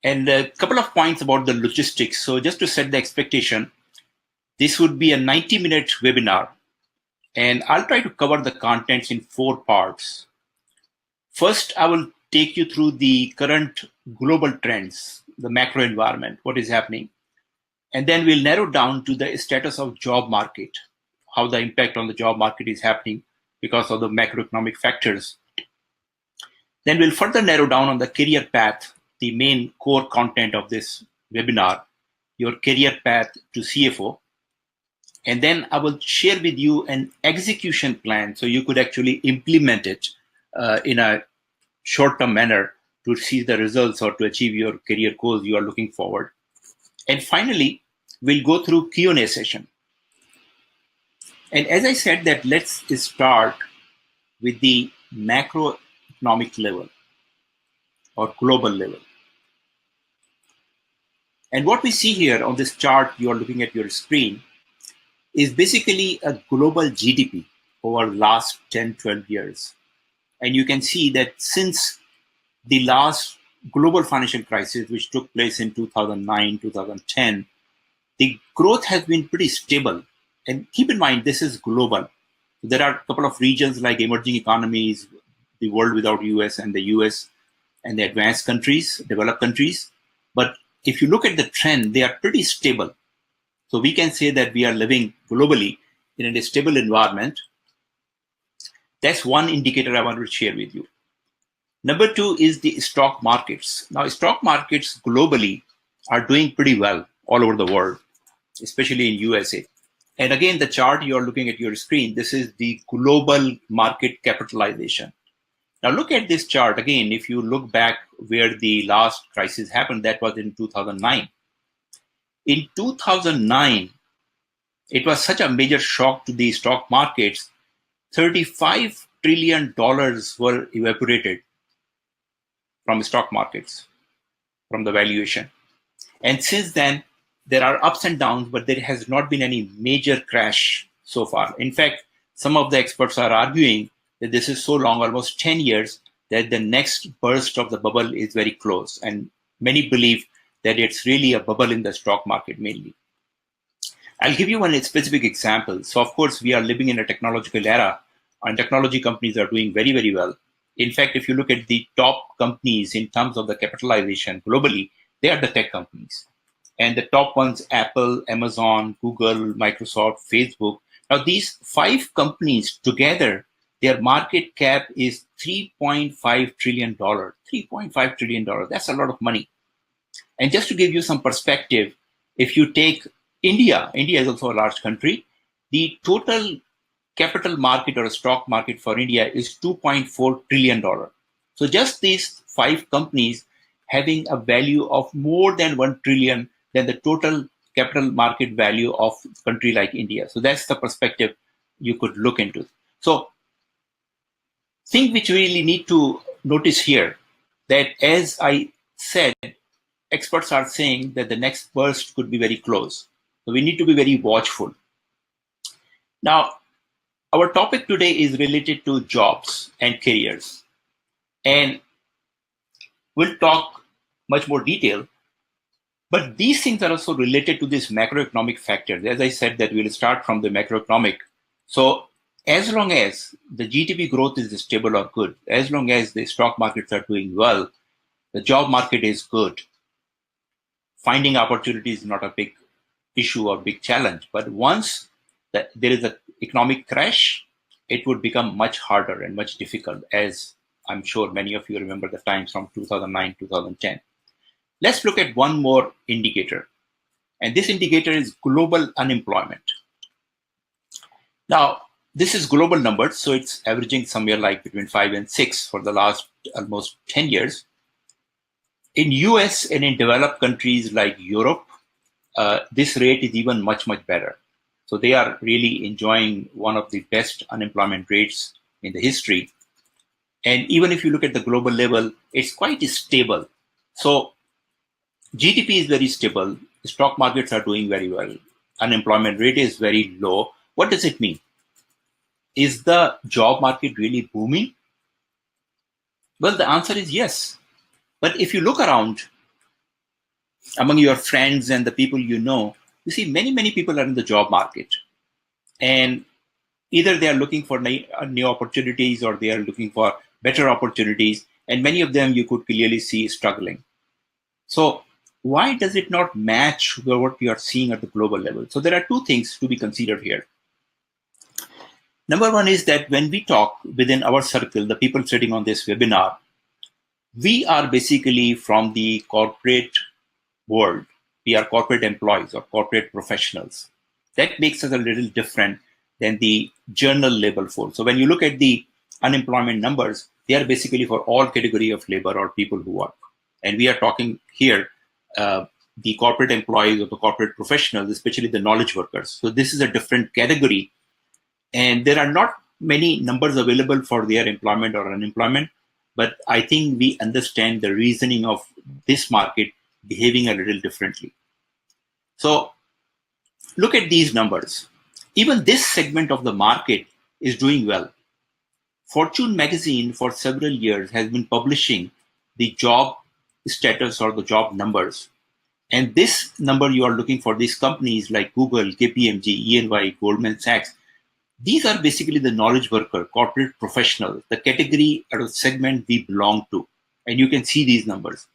And a couple of points about the logistics. So just to set the expectation, this would be a 90-minute webinar, and I'll try to cover the contents in 4 parts. First, I will take you through the current global trends, the macro environment, what is happening. And then we'll narrow down to the status of job market, how the impact on the job market is happening because of the macroeconomic factors. Then we'll further narrow down on the career path, the main core content of this webinar, your career path to CFO. And then I will share with you an execution plan so you could actually implement it in a short-term manner to see the results or to achieve your career goals you are looking forward. And finally, we'll go through Q&A session. And as I said that let's start with the macroeconomic level or global level. And what we see here on this chart you are looking at your screen is basically a global GDP over the last 10, 12 years. And you can see that since the last global financial crisis, which took place in 2009, 2010, the growth has been pretty stable. And keep in mind, this is global. There are a couple of regions like emerging economies, the world without US and the US and the advanced countries, developed countries. But if you look at the trend, they are pretty stable. So we can say that we are living globally in a stable environment. That's one indicator I want to share with you. Number two is the stock markets. Now, stock markets globally are doing pretty well all over the world, especially in USA. And again, the chart you're looking at your screen, this is the global market capitalization. Now look at this chart again. If you look back where the last crisis happened, that was in 2009. In 2009, it was such a major shock to the stock markets. $35 trillion were evaporated from stock markets, from the valuation. And since then, there are ups and downs, but there has not been any major crash so far. In fact, some of the experts are arguing that this is so long, almost 10 years, that the next burst of the bubble is very close. And many believe that it's really a bubble in the stock market mainly. I'll give you one specific example. So of course, we are living in a technological era and technology companies are doing very, very well. In fact, if you look at the top companies in terms of the capitalization globally, they are the tech companies. And the top ones, Apple, Amazon, Google, Microsoft, Facebook. Now these 5 companies together, their market cap is $3.5 trillion. $3.5 trillion, that's a lot of money. And just to give you some perspective, if you take India is also a large country, the total capital market or stock market for India is $2.4 trillion. So just these 5 companies having a value of more than 1 trillion than the total capital market value of a country like India. So that's the perspective you could look into. So thing which we really need to notice here, that as I said, experts are saying that the next burst could be very close. So we need to be very watchful. Now, our topic today is related to jobs and careers. And we'll talk much more detail. But these things are also related to these macroeconomic factors. As I said, that we'll start from the macroeconomic. So as long as the GDP growth is stable or good, as long as the stock markets are doing well, the job market is good, finding opportunities is not a big issue or big challenge. But once there is an economic crash, it would become much harder and much difficult, as I'm sure many of you remember the times from 2009, 2010. Let's look at one more indicator. And this indicator is global unemployment. Now, this is global numbers, so it's averaging somewhere like between 5 and 6 for the last almost 10 years. In US and in developed countries like Europe, this rate is even much, much better. So they are really enjoying one of the best unemployment rates in the history. And even if you look at the global level, it's quite stable. So GDP is very stable. Stock markets are doing very well. Unemployment rate is very low. What does it mean? Is the job market really booming? Well, the answer is yes. But if you look around, among your friends and the people you know, you see many people are in the job market. And either they are looking for new opportunities or they are looking for better opportunities. And many of them you could clearly see struggling. So why does it not match what we are seeing at the global level? So there are two things to be considered here. Number one is that when we talk within our circle, the people sitting on this webinar, we are basically from the corporate world. We are corporate employees or corporate professionals. That makes us a little different than the general labor force. So when you look at the unemployment numbers, they are basically for all category of labor or people who work. And we are talking here the corporate employees or the corporate professionals, especially the knowledge workers. So this is a different category, and there are not many numbers available for their employment or unemployment. But I think we understand the reasoning of this market behaving a little differently. So look at these numbers. Even this segment of the market is doing well. Fortune magazine for several years has been publishing the job status or the job numbers. And this number you are looking for, these companies like Google, KPMG, EY, Goldman Sachs, these are basically the knowledge worker, corporate professional, the category or segment we belong to. And you can see these numbers.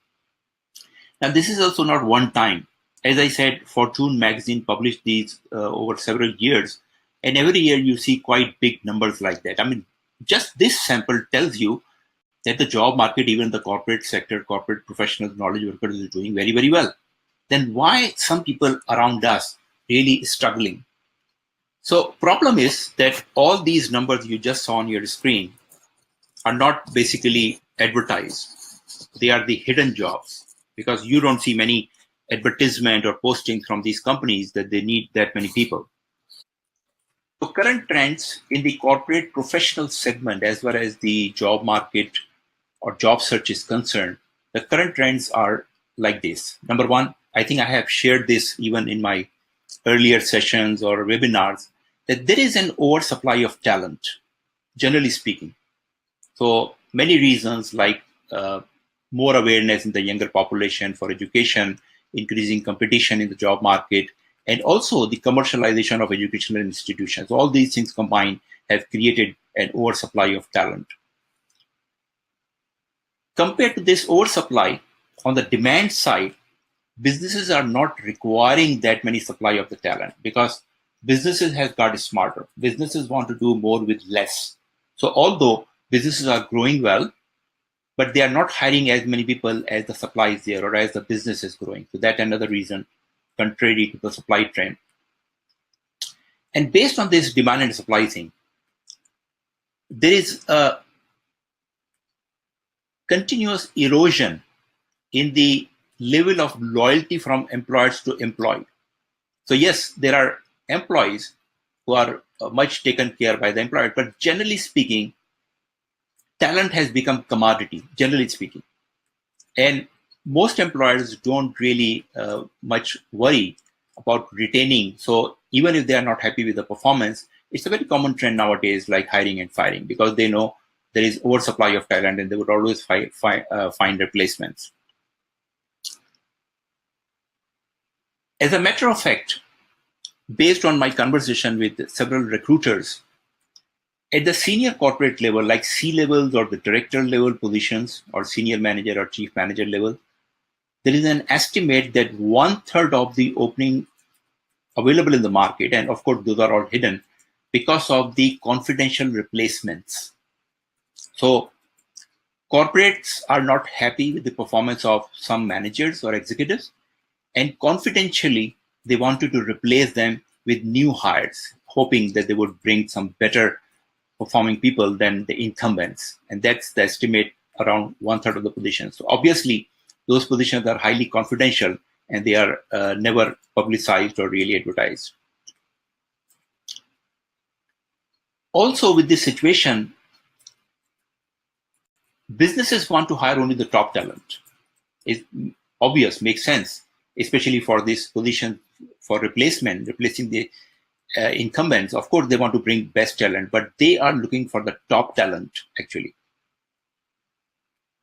Now, this is also not one time. As I said, Fortune magazine published these over several years. And every year you see quite big numbers like that. I mean, just this sample tells you that the job market, even the corporate sector, corporate professionals, knowledge workers is doing very well. Then why some people around us really struggling? So problem is that all these numbers you just saw on your screen are not basically advertised. They are the hidden jobs because you don't see many advertisement or postings from these companies that they need that many people. So current trends in the corporate professional segment as well as the job market or job search is concerned, the current trends are like this. Number one, I think I have shared this even in my earlier sessions or webinars, that there is an oversupply of talent, generally speaking. So many reasons like more awareness in the younger population for education, increasing competition in the job market, and also the commercialization of educational institutions. All these things combined have created an oversupply of talent. Compared to this oversupply, on the demand side, businesses are not requiring that many supply of the talent because businesses have got smarter. Businesses want to do more with less. So although businesses are growing well, but they are not hiring as many people as the supply is there or as the business is growing. So that's another reason contrary to the supply trend. And based on this demand and supply thing, there is a continuous erosion in the level of loyalty from employers to employed. So yes, there are employees who are much taken care by the employer, but generally speaking, talent has become commodity, generally speaking. And most employers don't really much worry about retaining. So even if they are not happy with the performance, it's a very common trend nowadays, like hiring and firing, because they know there is oversupply of talent and they would always find replacements. As a matter of fact, based on my conversation with several recruiters, at the senior corporate level, like C-levels or the director level positions or senior manager or chief manager level, there is an estimate that 1/3 of the opening available in the market, and of course those are all hidden because of the confidential replacements. So corporates are not happy with the performance of some managers or executives, and confidentially they wanted to replace them with new hires, hoping that they would bring some better performing people than the incumbents. And that's the estimate, around 1/3 of the positions. So obviously those positions are highly confidential and they are never publicized or really advertised. Also with this situation, businesses want to hire only the top talent. It's obvious, makes sense, especially for this position for replacing the incumbents. Of course, they want to bring best talent, but they are looking for the top talent, actually.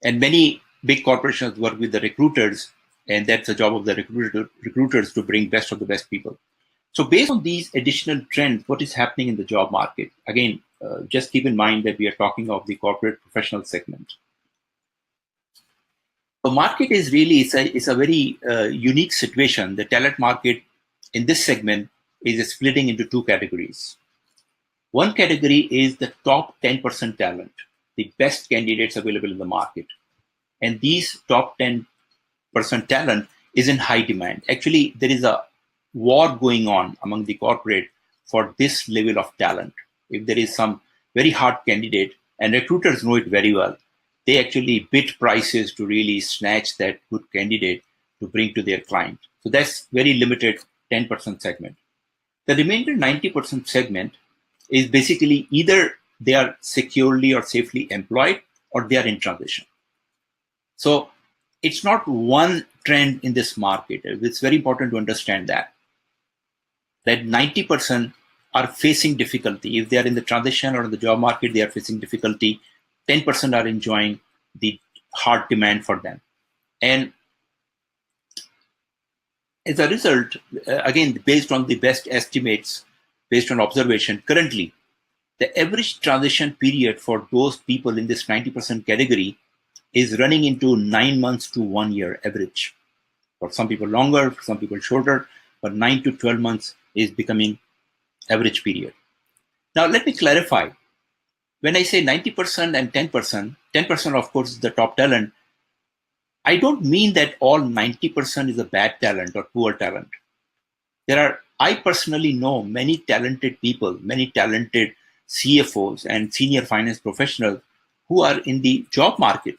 And many big corporations work with the recruiters And that's the job of the recruiters to bring best of the best people. So based on these additional trends, what is happening in the job market? Again, just keep in mind that we are talking of the corporate professional segment. The market is really, it's a very unique situation. The talent market in this segment is splitting into two categories. One category is the top 10% talent, the best candidates available in the market. And these top 10% talent is in high demand. Actually, there is a war going on among the corporate for this level of talent. If there is some very hard candidate, and recruiters know it very well, they actually bid prices to really snatch that good candidate to bring to their client. So that's very limited 10% segment. The remainder 90% segment is basically either they are securely or safely employed or they are in transition. So it's not one trend in this market. It's very important to understand that 90% are facing difficulty. If they are in the transition or in the job market, they are facing difficulty. 10% are enjoying the hard demand for them. And as a result, again, based on the best estimates, based on observation, currently, the average transition period for those people in this 90% category is running into 9 months to 1 year average. For some people longer, for some people shorter, but 9 to 12 months is becoming average period. Now, let me clarify. When I say 90% and 10%, 10% of course is the top talent. I don't mean that all 90% is a bad talent or poor talent. I personally know many talented people, many talented CFOs and senior finance professionals who are in the job market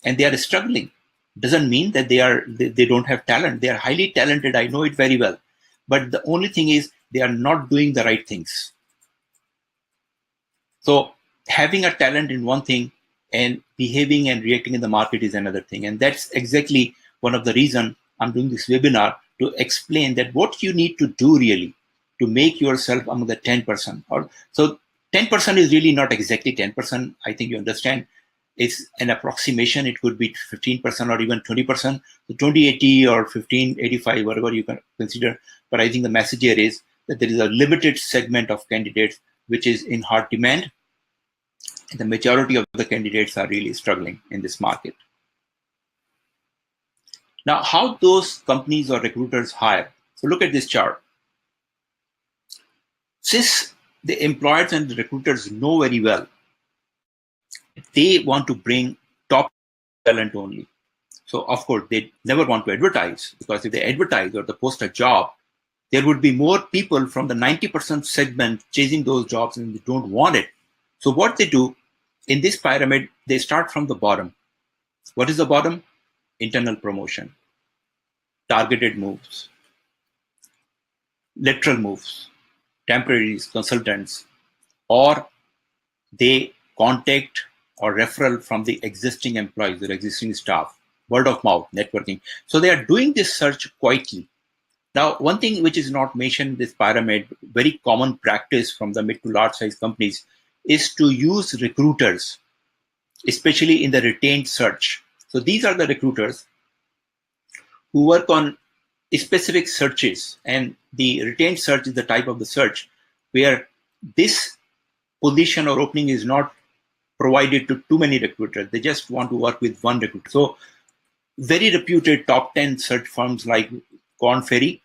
and they are struggling. Doesn't mean that they don't have talent. They are highly talented. I know it very well. But the only thing is they are not doing the right things. So having a talent in one thing and behaving and reacting in the market is another thing. And that's exactly one of the reasons I'm doing this webinar, to explain that what you need to do really to make yourself among the 10%. So 10% is really not exactly 10%. I think you understand. It's an approximation. It could be 15% or even 20%. So 2080 or 1585, whatever you can consider. But I think the message here is that there is a limited segment of candidates which is in hard demand. And the majority of the candidates are really struggling in this market. Now, how those companies or recruiters hire? So look at this chart. Since the employers and the recruiters know very well, they want to bring top talent only. So of course, they never want to advertise, because if they advertise or they post a job, there would be more people from the 90% segment chasing those jobs and they don't want it. So what they do in this pyramid, they start from the bottom. What is the bottom? Internal promotion, targeted moves, lateral moves, temporaries, consultants, or they contact or referral from the existing employees or existing staff, word of mouth, networking. So they are doing this search quietly. Now, one thing which is not mentioned in this pyramid, very common practice from the mid to large size companies, is to use recruiters, especially in the retained search. So these are the recruiters who work on specific searches, and the retained search is the type of the search where this position or opening is not provided to too many recruiters. They just want to work with one recruiter. So very reputed top 10 search firms like Korn Ferry,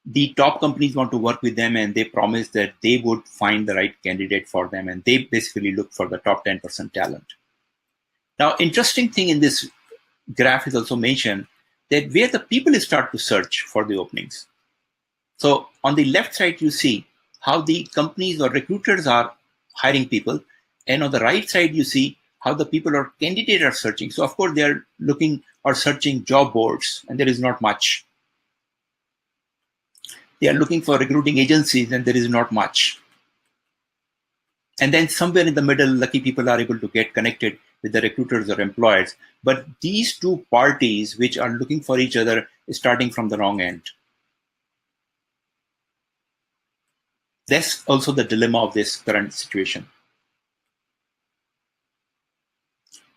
the top companies want to work with them and they promise that they would find the right candidate for them, and they basically look for the top 10% talent. Now, interesting thing in this graph is also mentioned that where the people start to search for the openings. So on the left side, you see how the companies or recruiters are hiring people. And on the right side, you see how the people or candidates are searching. So of course, they are looking or searching job boards, and there is not much. They are looking for recruiting agencies, and there is not much. And then somewhere in the middle, lucky people are able to get connected with the recruiters or employers. But these two parties which are looking for each other is starting from the wrong end. That's also the dilemma of this current situation.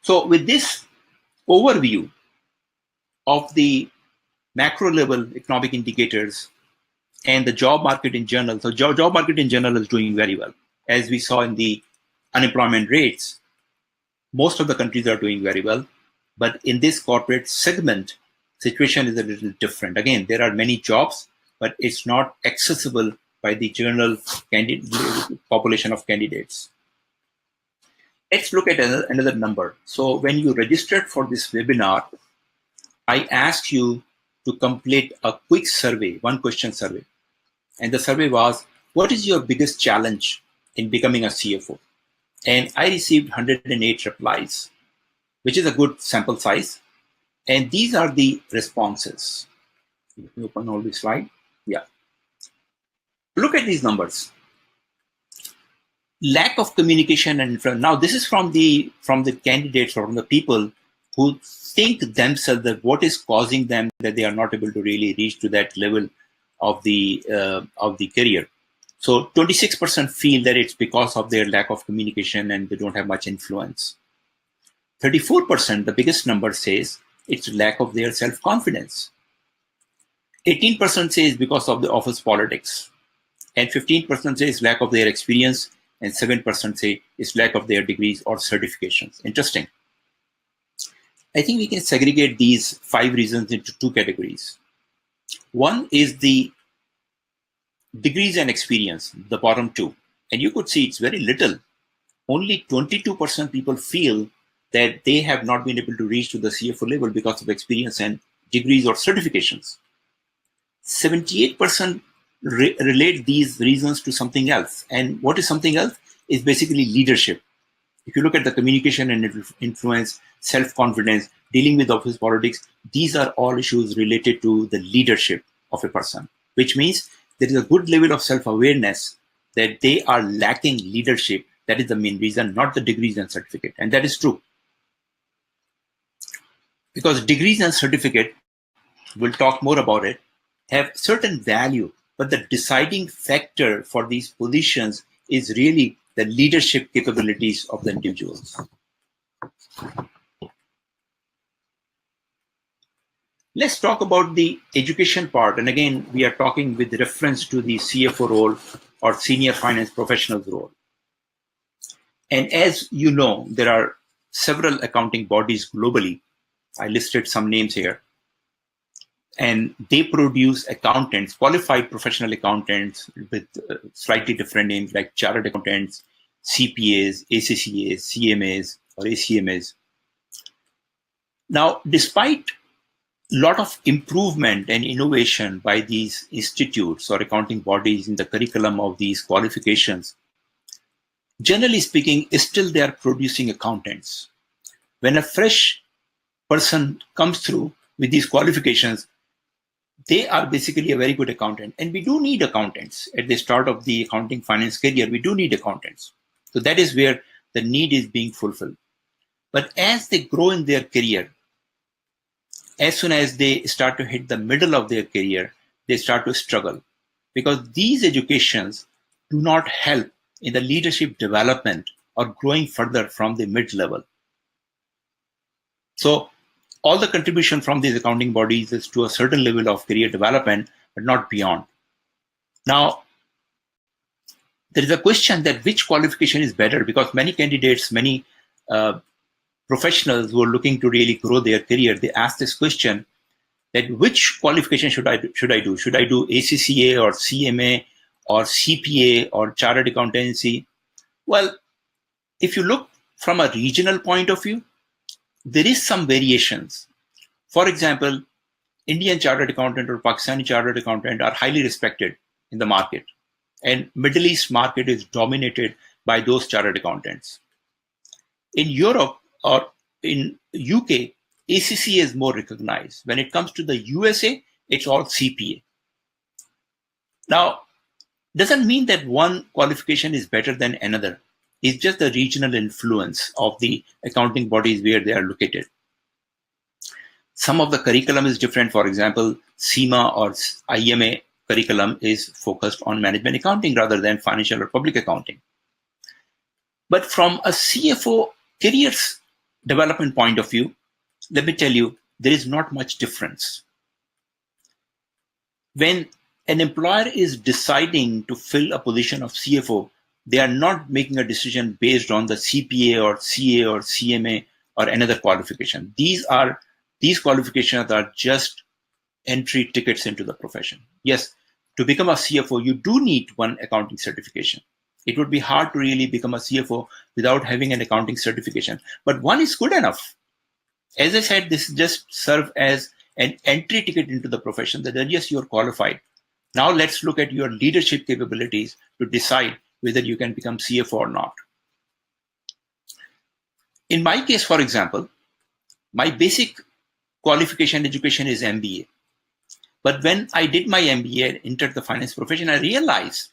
So with this overview of the macro level economic indicators, and the job market in general. So job market in general is doing very well. As we saw in the unemployment rates, most of the countries are doing very well. But in this corporate segment, situation is a little different. Again, there are many jobs, but it's not accessible by the general population of candidates. Let's look at another number. So when you registered for this webinar, I asked you to complete a quick survey, one question survey. And the survey was, what is your biggest challenge in becoming a CFO? And I received 108 replies, which is a good sample size. And these are the responses. Let me open all this slide. Yeah. Look at these numbers. Lack of communication and now this is from the candidates or from the people who think themselves that what is causing them that they are not able to really reach to that level of the career. So 26% feel that it's because of their lack of communication and they don't have much influence. 34%, the biggest number, says it's lack of their self-confidence. 18% says because of the office politics. And 15% says lack of their experience. And 7% say it's lack of their degrees or certifications. Interesting. I think we can segregate these 5 reasons into 2 categories. One is the degrees and experience, the bottom 2. And you could see it's very little. Only 22% people feel that they have not been able to reach to the CFO level because of experience and degrees or certifications. 78% relate these reasons to something else. And what is something else? Is basically leadership. If you look at the communication and influence, self-confidence, dealing with office politics, these are all issues related to the leadership of a person, which means there is a good level of self-awareness that they are lacking leadership. That is the main reason, not the degrees and certificate. And that is true. Because degrees and certificate, we'll talk more about it, have certain value, but the deciding factor for these positions is really the leadership capabilities of the individuals. Let's talk about the education part. And again, we are talking with reference to the CFO role or senior finance professionals role. And as you know, there are several accounting bodies globally. I listed some names here. And they produce accountants, qualified professional accountants with slightly different names like chartered accountants, CPAs, ACCAs, CMAs, or ACMAs. Now, despite a lot of improvement and innovation by these institutes or accounting bodies in the curriculum of these qualifications, generally speaking, still they are producing accountants. When a fresh person comes through with these qualifications, they are basically a very good accountant. And we do need accountants. At the start of the accounting finance career, we do need accountants. So that is where the need is being fulfilled. But as they grow in their career, as soon as they start to hit the middle of their career, they start to struggle because these educations do not help in the leadership development or growing further from the mid-level. So all the contribution from these accounting bodies is to a certain level of career development, but not beyond. Now, there is a question that which qualification is better because many candidates, many professionals who are looking to really grow their career, they ask this question that which qualification should I do? Should I do ACCA or CMA or CPA or chartered accountancy? Well, if you look from a regional point of view, there is some variations. For example, Indian chartered accountant or Pakistani chartered accountant are highly respected in the market. And Middle East market is dominated by those chartered accountants. In Europe or in UK, ACCA is more recognized. When it comes to the USA, it's all CPA. Now, doesn't mean that one qualification is better than another. It's just the regional influence of the accounting bodies where they are located. Some of the curriculum is different. For example, CIMA or IMA curriculum is focused on management accounting rather than financial or public accounting. But from a CFO careers development point of view, let me tell you, there is not much difference. when an employer is deciding to fill a position of CFO, they are not making a decision based on the CPA or CA or CMA or another qualification. These qualifications are just entry tickets into the profession. Yes, to become a CFO, you do need one accounting certification. It would be hard to really become a CFO without having an accounting certification, but one is good enough. As I said, this just serve as an entry ticket into the profession that yes, you're qualified. Now let's look at your leadership capabilities to decide whether you can become CFO or not. In my case, for example, my basic qualification education is MBA. But when I did my MBA and entered the finance profession, I realized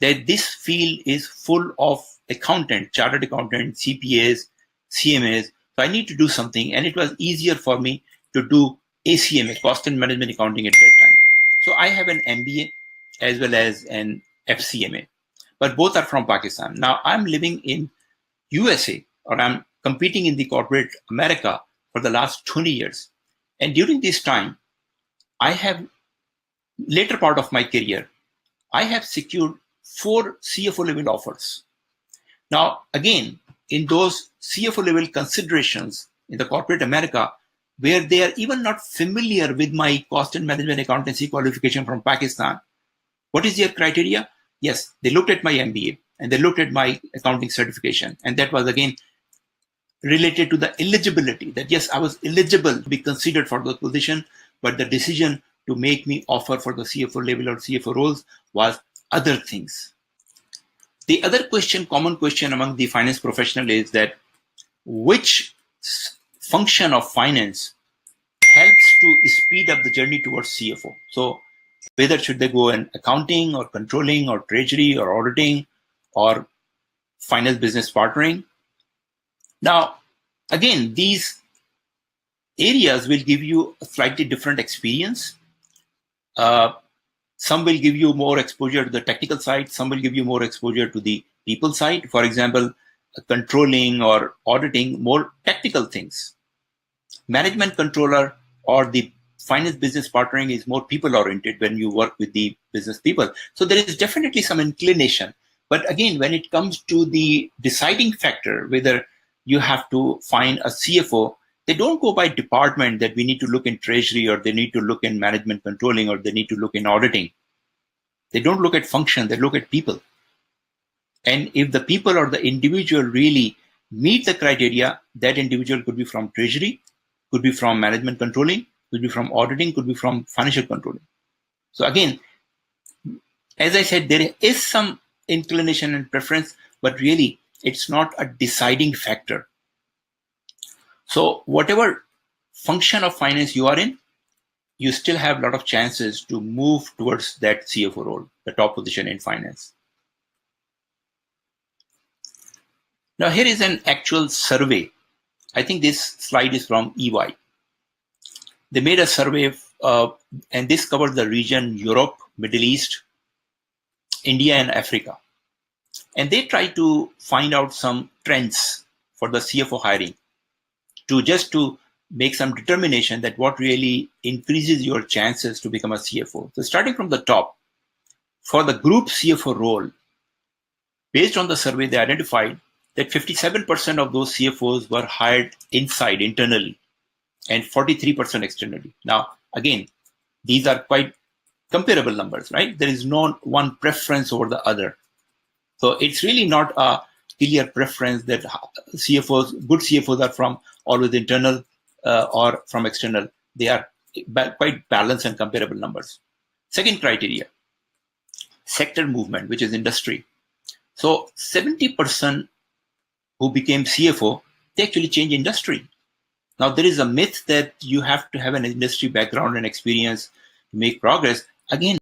that this field is full of accountants, chartered accountants, CPAs, CMAs. So I need to do something. And it was easier for me to do ACMA, Cost and Management Accounting at that time. So I have an MBA as well as an FCMA, but both are from Pakistan. Now I'm living in USA, or I'm competing in the corporate America for the last 20 years. And during this time, I have, later part of my career, I have secured 4 CFO level offers. Now, again, in those CFO level considerations in the corporate America, where they are even not familiar with my cost and management accountancy qualification from Pakistan, what is their criteria? Yes, they looked at my MBA and they looked at my accounting certification. And that was again related to the eligibility, that yes, I was eligible to be considered for the position, but the decision to make me offer for the CFO level or CFO roles was other things. The other question, common question among the finance professional is that which function of finance helps to speed up the journey towards CFO? So whether should they go in accounting or controlling or treasury or auditing or finance business partnering? Now, again, these areas will give you a slightly different experience. Some will give you more exposure to the technical side. Some will give you more exposure to the people side. For example, controlling or auditing, more technical things. Management controller or the finance business partnering is more people oriented when you work with the business people. So there is definitely some inclination. But again, when it comes to the deciding factor, whether you have to find a CFO, they don't go by department that we need to look in treasury or they need to look in management controlling or they need to look in auditing. They don't look at function, they look at people. And if the people or the individual really meet the criteria, that individual could be from treasury, could be from management controlling, could be from auditing, could be from financial controlling. So again, as I said, there is some inclination and preference, but really it's not a deciding factor. So whatever function of finance you are in, you still have a lot of chances to move towards that CFO role, the top position in finance. Now here is an actual survey. I think this slide is from EY. They made a survey and this covered the region Europe, Middle East, India, and Africa. And they tried to find out some trends for the CFO hiring to make some determination that what really increases your chances to become a CFO. So starting from the top, for the group CFO role, based on the survey, they identified that 57% of those CFOs were hired inside, internally, and 43% externally. Now, again, these are quite comparable numbers, right? There is no one preference over the other. So it's really not a clear preference that CFOs, good CFOs are from always internal or from external. They are quite balanced and comparable numbers. Second criteria, sector movement, which is industry. So 70% who became CFO, they actually change industry. Now, there is a myth that you have to have an industry background and experience to make progress. Again,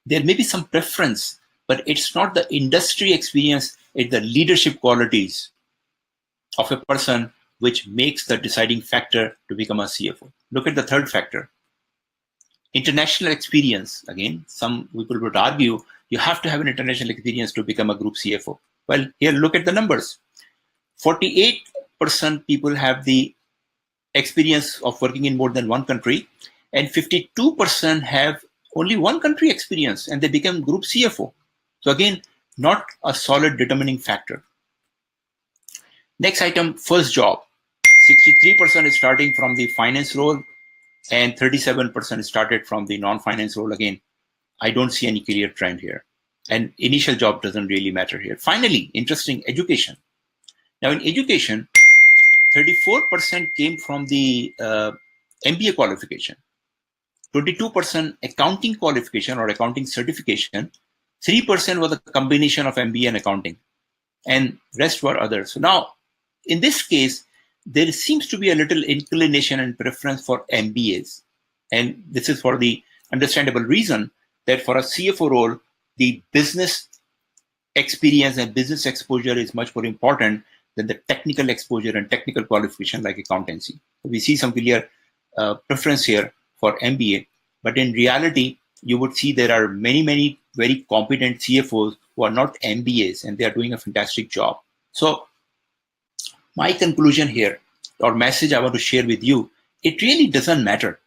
there may be some preference, but it's not the industry experience, it's the leadership qualities of a person which makes the deciding factor to become a CFO. Look at the third factor. International experience. Again, some people would argue you have to have an international experience to become a group CFO. Well, here, look at the numbers. 48% people have the experience of working in more than one country, and 52% have only one country experience and they became group CFO. So again, not a solid determining factor. Next item, first job. 63% is starting from the finance role and 37% started from the non-finance role. Again, I don't see any clear trend here. And initial job doesn't really matter here. Finally, interesting, education. Now in education, 34% came from the MBA qualification, 22% accounting qualification or accounting certification, 3% was a combination of MBA and accounting, and rest were others. So now, in this case, there seems to be a little inclination and preference for MBAs. And this is for the understandable reason that for a CFO role, the business experience and business exposure is much more important than the technical exposure and technical qualification like accountancy. We see some clear preference here for MBA, but in reality, you would see there are many very competent CFOs who are not MBAs and they are doing a fantastic job. So my conclusion here, or message I want to share with you, it really doesn't matter.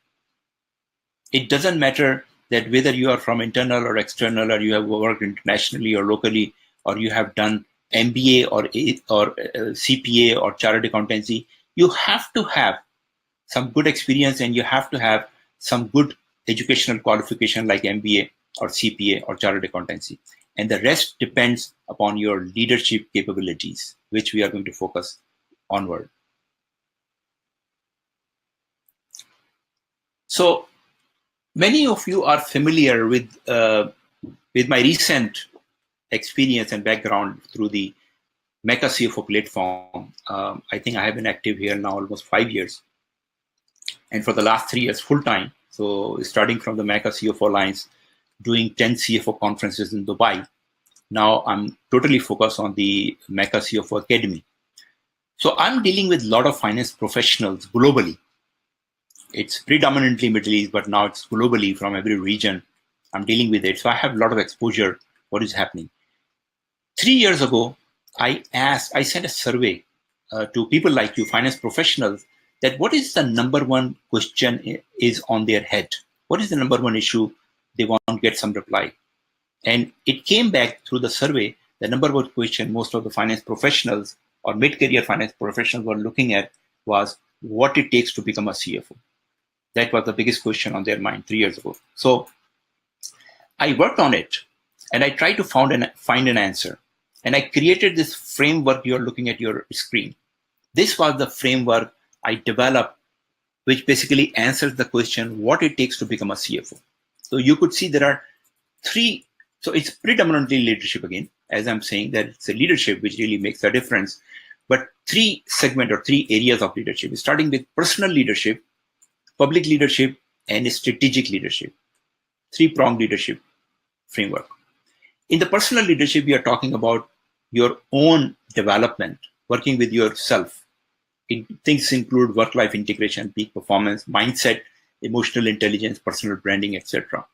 It doesn't matter that whether you are from internal or external, or you have worked internationally or locally, or you have done MBA or CPA or chartered accountancy. You have to have some good experience and you have to have some good educational qualification like MBA or CPA or chartered accountancy. And the rest depends upon your leadership capabilities, which we are going to focus onward. So many of you are familiar with my recent experience and background through the MECA CFO platform. I think I have been active here now almost 5 years. And for the last 3 years, full time. So starting from the MECA CFO lines, doing 10 CFO conferences in Dubai. Now I'm totally focused on the MECA CFO Academy. So I'm dealing with a lot of finance professionals globally. It's predominantly Middle East, but now it's globally from every region. I'm dealing with it. So I have a lot of exposure what is happening. 3 years ago, I sent a survey to people like you, finance professionals, that what is the number one question is on their head? What is the number one issue they want to get some reply? And it came back through the survey, the number one question most of the finance professionals or mid-career finance professionals were looking at was what it takes to become a CFO. That was the biggest question on their mind 3 years ago. So I worked on it and I tried to find an answer. And I created this framework you're looking at your screen. This was the framework I developed, which basically answers the question, what it takes to become a CFO. So you could see there are 3, so it's predominantly leadership again, as I'm saying that it's a leadership which really makes a difference, but 3 segments or 3 areas of leadership, starting with personal leadership, public leadership, and strategic leadership. 3-pronged leadership framework. In the personal leadership, we are talking about your own development, working with yourself. Things include work-life integration, peak performance, mindset, emotional intelligence, personal branding, etc.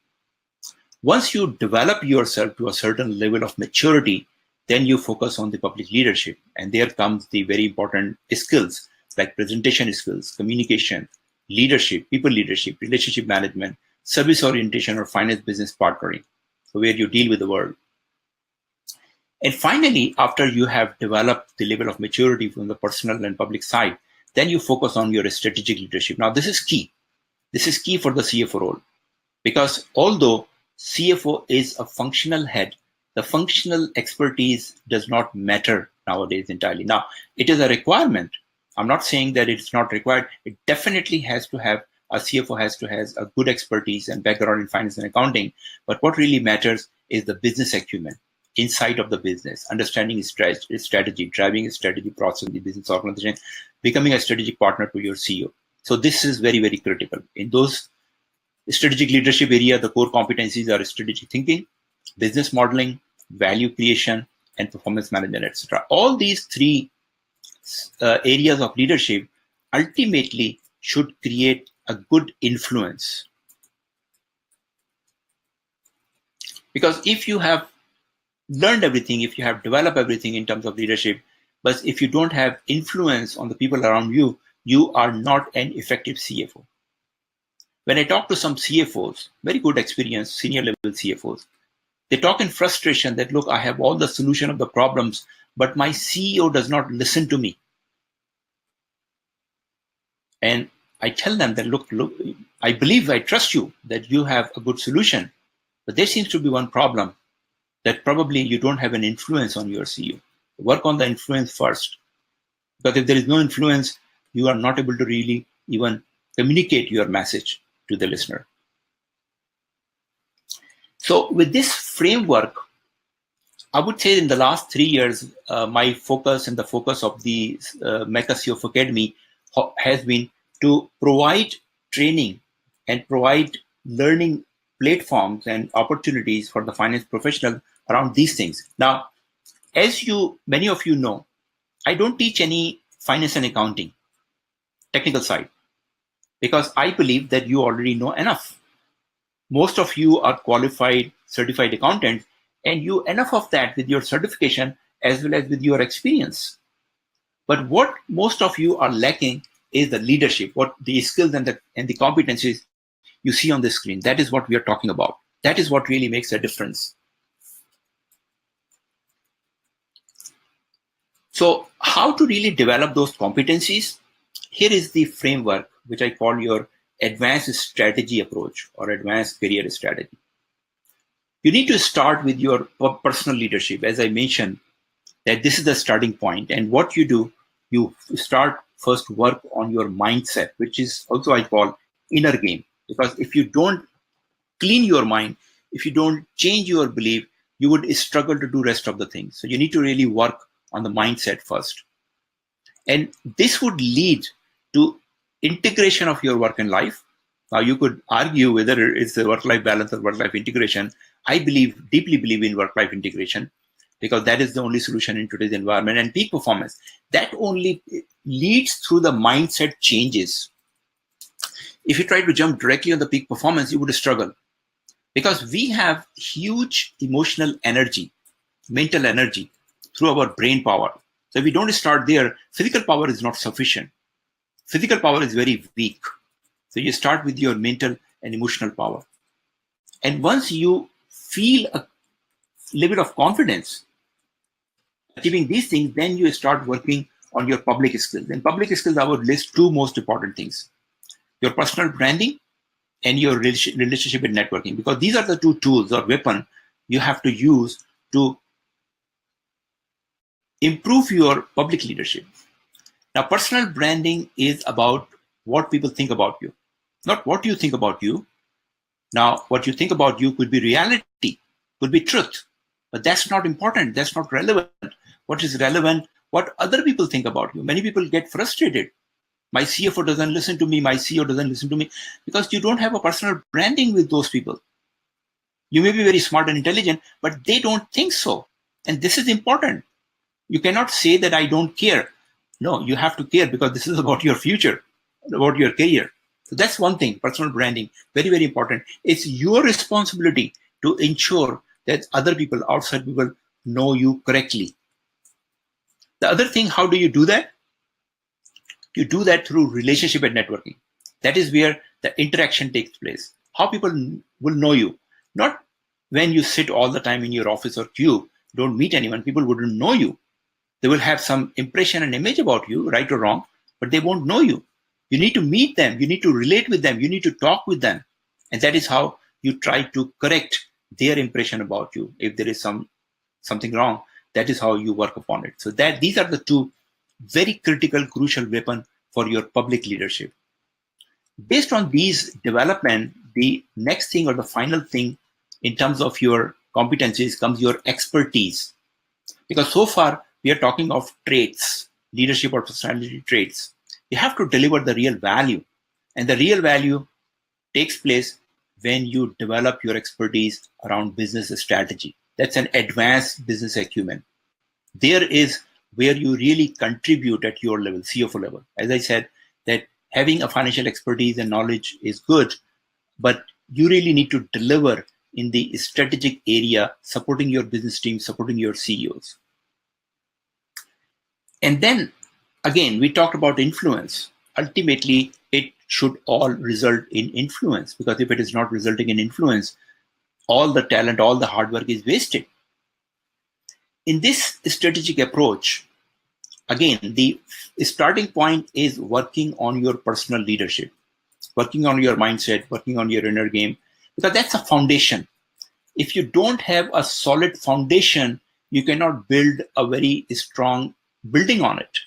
Once you develop yourself to a certain level of maturity, then you focus on the public leadership. And there comes the very important skills like presentation skills, communication, leadership, people leadership, relationship management, service orientation, or finance business partnering, so where you deal with the world. And finally, after you have developed the level of maturity from the personal and public side, then you focus on your strategic leadership. Now, this is key. This is key for the CFO role, because although CFO is a functional head, the functional expertise does not matter nowadays entirely. Now, it is a requirement. I'm not saying that it's not required. It definitely has to have, a CFO has to have a good expertise and background in finance and accounting. But what really matters is the business acumen, insight of the business, understanding strategy, driving a strategy process in the business organization, becoming a strategic partner to your CEO. So this is very, very critical. In those strategic leadership area, the core competencies are strategic thinking, business modeling, value creation, and performance management, etc. All these 3 areas of leadership ultimately should create a good influence. Because if you have learned everything, if you have developed everything in terms of leadership, but if you don't have influence on the people around you, you are not an effective CFO. When I talk to some CFOs, very good experience, senior level CFOs, they talk in frustration that, look, I have all the solution of the problems, but my CEO does not listen to me. And I tell them that, look, I believe, I trust you that you have a good solution, but there seems to be one problem, that probably you don't have an influence on your CEO. Work on the influence first. Because if there is no influence, you are not able to really even communicate your message to the listener. So with this framework, I would say in the last 3 years, my focus and the focus of the MECA CFO Academy has been to provide training and provide learning platforms and opportunities for the finance professional around these things. Now, as many of you know, I don't teach any finance and accounting technical side because I believe that you already know enough. Most of you are qualified, certified accountants, and you enough of that with your certification as well as with your experience. But what most of you are lacking is the leadership, what the skills and the competencies you see on the screen. That is what we are talking about. That is what really makes a difference. So how to really develop those competencies? Here is the framework, which I call your advanced strategy approach or advanced career strategy. You need to start with your personal leadership. As I mentioned, that this is the starting point. And what you do, you start first work on your mindset, which is also I call inner game. Because if you don't clean your mind, if you don't change your belief, you would struggle to do rest of the things. So you need to really work on the mindset first. And this would lead to integration of your work and life. Now you could argue whether it's a work-life balance or work-life integration. I deeply believe in work-life integration because that is the only solution in today's environment. And peak performance, that only leads through the mindset changes. If you try to jump directly on the peak performance, you would struggle because we have huge emotional energy, mental energy through our brain power. So if we don't start there, physical power is not sufficient. Physical power is very weak. So you start with your mental and emotional power. And once you feel a level of confidence achieving these things, then you start working on your public skills. In public skills, I would list two most important things: your personal branding and your relationship and networking, because these are the two tools or weapon you have to use to improve your public leadership. Now, personal branding is about what people think about you, not what you think about you. Now, what you think about you could be reality, could be truth, but that's not important. That's not relevant. What is relevant, what other people think about you. Many people get frustrated. My CFO doesn't listen to me. My CEO doesn't listen to me, because you don't have a personal branding with those people. You may be very smart and intelligent, but they don't think so. And this is important. You cannot say that I don't care. No, you have to care because this is about your future, about your career. So that's one thing, personal branding, very, very important. It's your responsibility to ensure that other people, outside people, know you correctly. The other thing, how do you do that? You do that through relationship and networking. That is where the interaction takes place. How people will know you. Not when you sit all the time in your office or cube, don't meet anyone, people wouldn't know you. They will have some impression and image about you, right or wrong, but they won't know you. You need to meet them. You need to relate with them. You need to talk with them. And that is how you try to correct their impression about you. If there is something wrong, that is how you work upon it. So these are the two very critical, crucial weapons for your public leadership. Based on these development, the next thing or the final thing in terms of your competencies comes your expertise. Because so far, we are talking of traits, leadership or personality traits. You have to deliver the real value. And the real value takes place when you develop your expertise around business strategy. That's an advanced business acumen. There is where you really contribute at your level, CFO level. As I said, that having a financial expertise and knowledge is good, but you really need to deliver in the strategic area, supporting your business team, supporting your CEOs. And then, again, we talked about influence. Ultimately, it should all result in influence, because if it is not resulting in influence, all the talent, all the hard work is wasted. In this strategic approach, again, the starting point is working on your personal leadership, working on your mindset, working on your inner game, because that's a foundation. If you don't have a solid foundation, you cannot build a very strong building on it.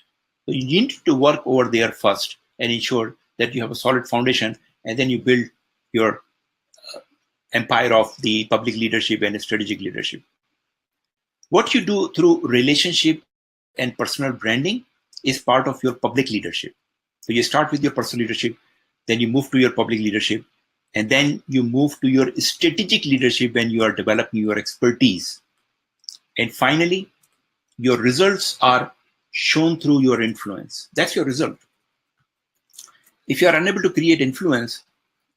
So you need to work over there first and ensure that you have a solid foundation, and then you build your empire of the public leadership and strategic leadership. What you do through relationship and personal branding is part of your public leadership. So you start with your personal leadership, then you move to your public leadership, and then you move to your strategic leadership when you are developing your expertise. And finally, your results are shown through your influence. That's your result. If you are unable to create influence,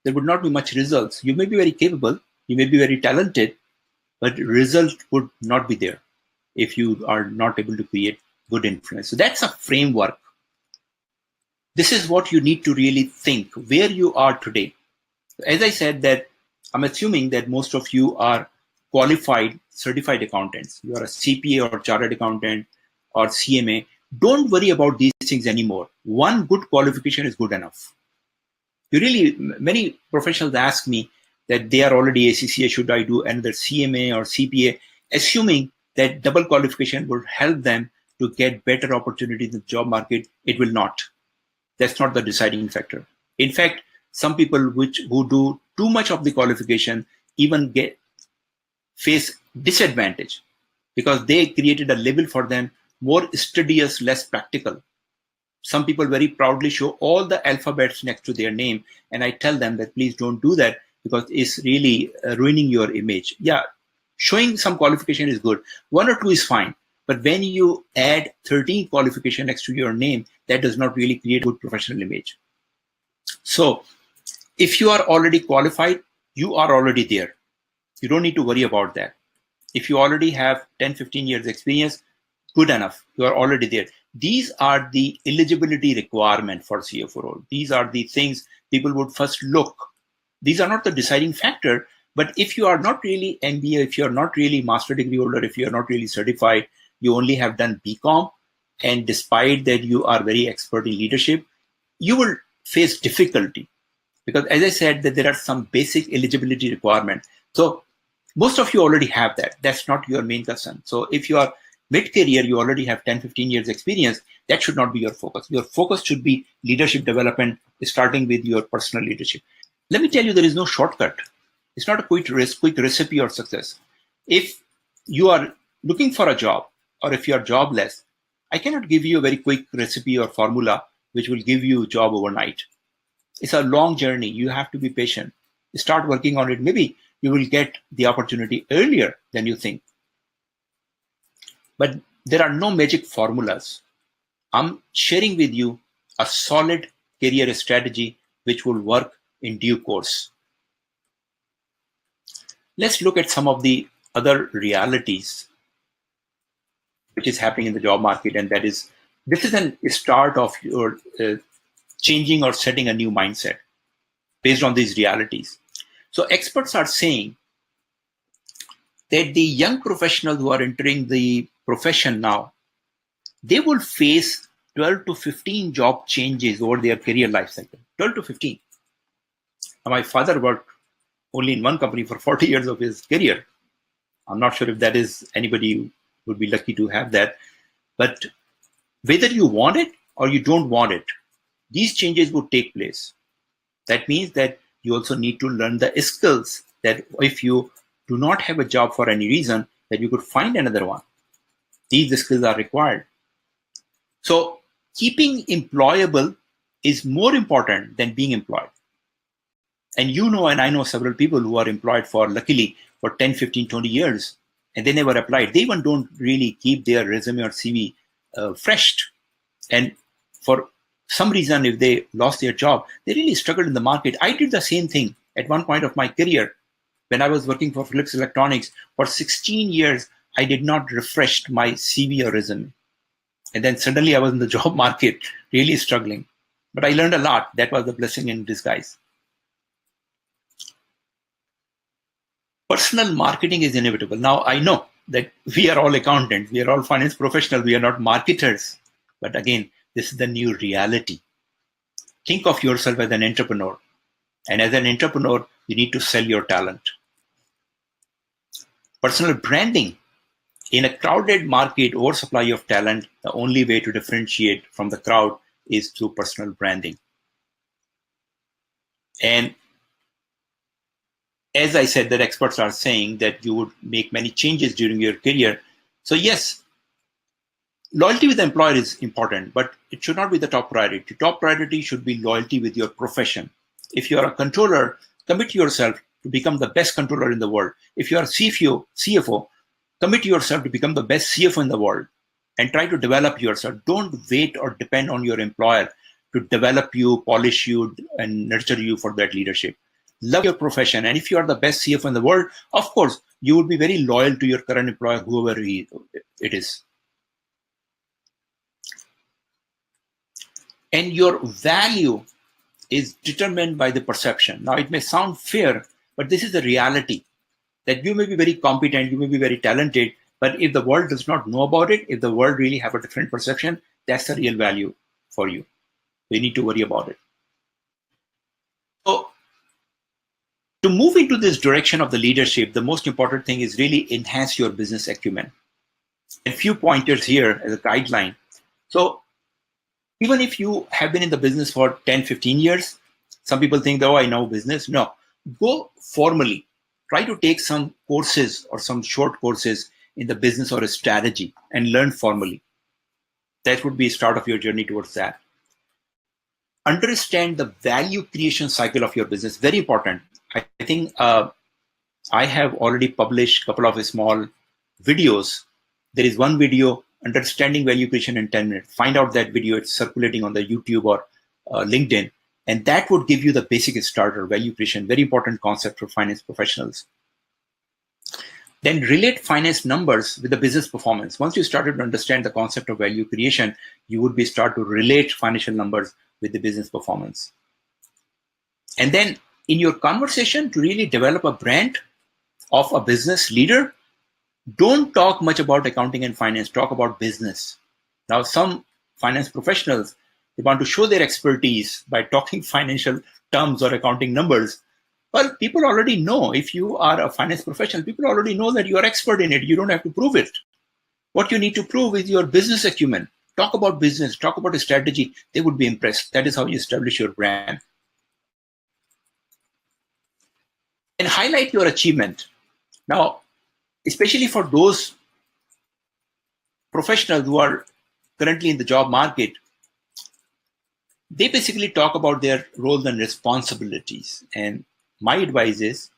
there would not be much results. You may be very capable, you may be very talented, but result would not be there if you are not able to create good influence. So that's a framework. This is what you need to really think, where you are today. As I said, that I'm assuming that most of you are qualified, certified accountants. You are a CPA or chartered accountant or CMA. Don't worry about these things anymore. One good qualification is good enough. Many professionals ask me that they are already ACCA, should I do another CMA or CPA, assuming that double qualification would help them to get better opportunities in the job market. It will not. That's not the deciding factor. In fact, some people who do too much of the qualification even face disadvantage because they created a label for them, more studious, less practical. Some people very proudly show all the alphabets next to their name, and I tell them that please don't do that because it's really ruining your image. Yeah, showing some qualification is good. One or two is fine. But when you add 13 qualification next to your name, that does not really create a good professional image. So if you are already qualified, you are already there. You don't need to worry about that. If you already have 10, 15 years experience, good enough. You are already there. These are the eligibility requirement for CFO role. These are the things people would first look. These are not the deciding factor, but if you are not really MBA, if you are not really master degree holder, if you are not really certified, you only have done BCom, and despite that you are very expert in leadership, you will face difficulty because, as I said, that there are some basic eligibility requirements. So most of you already have that. That's not your main concern. So if you are mid-career, you already have 10, 15 years experience, that should not be your focus. Your focus should be leadership development, starting with your personal leadership. Let me tell you, there is no shortcut. It's not a quick recipe or success. If you are looking for a job, or if you are jobless, I cannot give you a very quick recipe or formula which will give you a job overnight. It's a long journey. You have to be patient. Start working on it. Maybe you will get the opportunity earlier than you think. But there are no magic formulas. I'm sharing with you a solid career strategy which will work in due course. Let's look at some of the other realities which is happening in the job market, and that is, this is a start of your changing or setting a new mindset based on these realities. So experts are saying that the young professionals who are entering the profession now, they will face 12 to 15 job changes over their career life cycle. 12 to 15. Now, my father worked only in one company for 40 years of his career. I'm not sure if that is anybody would be lucky to have that. But whether you want it or you don't want it, these changes would take place. That means that you also need to learn the skills that if you do not have a job for any reason, that you could find another one. These skills are required. So keeping employable is more important than being employed. And you know, and I know several people who are employed for, luckily, for 10, 15, 20 years, and they never applied. They even don't really keep their resume or CV fresh. And for some reason, if they lost their job, they really struggled in the market. I did the same thing at one point of my career. When I was working for Philips Electronics for 16 years, I did not refresh my CV or resume. And then suddenly I was in the job market, really struggling. But I learned a lot. That was the blessing in disguise. Personal marketing is inevitable. Now, I know that we are all accountants, we are all finance professionals, we are not marketers. But again, this is the new reality. Think of yourself as an entrepreneur. And as an entrepreneur, you need to sell your talent. Personal branding. In a crowded market, oversupply of talent, the only way to differentiate from the crowd is through personal branding. And as I said, that experts are saying that you would make many changes during your career. So yes, loyalty with the employer is important, but it should not be the top priority. Top priority should be loyalty with your profession. If you are a controller, commit yourself to become the best controller in the world. If you are a CFO, commit yourself to become the best CFO in the world and try to develop yourself. Don't wait or depend on your employer to develop you, polish you, and nurture you for that leadership. Love your profession. And if you are the best CFO in the world, of course, you would be very loyal to your current employer, whoever it is. And your value is determined by the perception. Now, it may sound fair, but this is the reality. That you may be very competent, you may be very talented, but if the world does not know about it, if the world really have a different perception, that's the real value for you. You need to worry about it. So to move into this direction of the leadership, the most important thing is really enhance your business acumen. A few pointers here as a guideline. So even if you have been in the business for 10, 15 years, some people think, oh, I know business. No, go formally. Try to take some courses or some short courses in the business or a strategy and learn formally. That would be a start of your journey towards that. Understand the value creation cycle of your business. Very important. I think I have already published a couple of small videos. There is one video, Understanding Value Creation in 10 minutes. Find out that video. It's circulating on the YouTube or LinkedIn. And that would give you the basic starter, value creation, very important concept for finance professionals. Then relate finance numbers with the business performance. Once you started to understand the concept of value creation, you would start to relate financial numbers with the business performance. And then in your conversation, to really develop a brand of a business leader, don't talk much about accounting and finance, talk about business. Now, some finance professionals, they want to show their expertise by talking financial terms or accounting numbers. Well, people already know. If you are a finance professional, people already know that you are expert in it. You don't have to prove it. What you need to prove is your business acumen. Talk about business, talk about a strategy. They would be impressed. That is how you establish your brand. And highlight your achievement. Now, especially for those professionals who are currently in the job market, they basically talk about their roles and responsibilities. And my advice is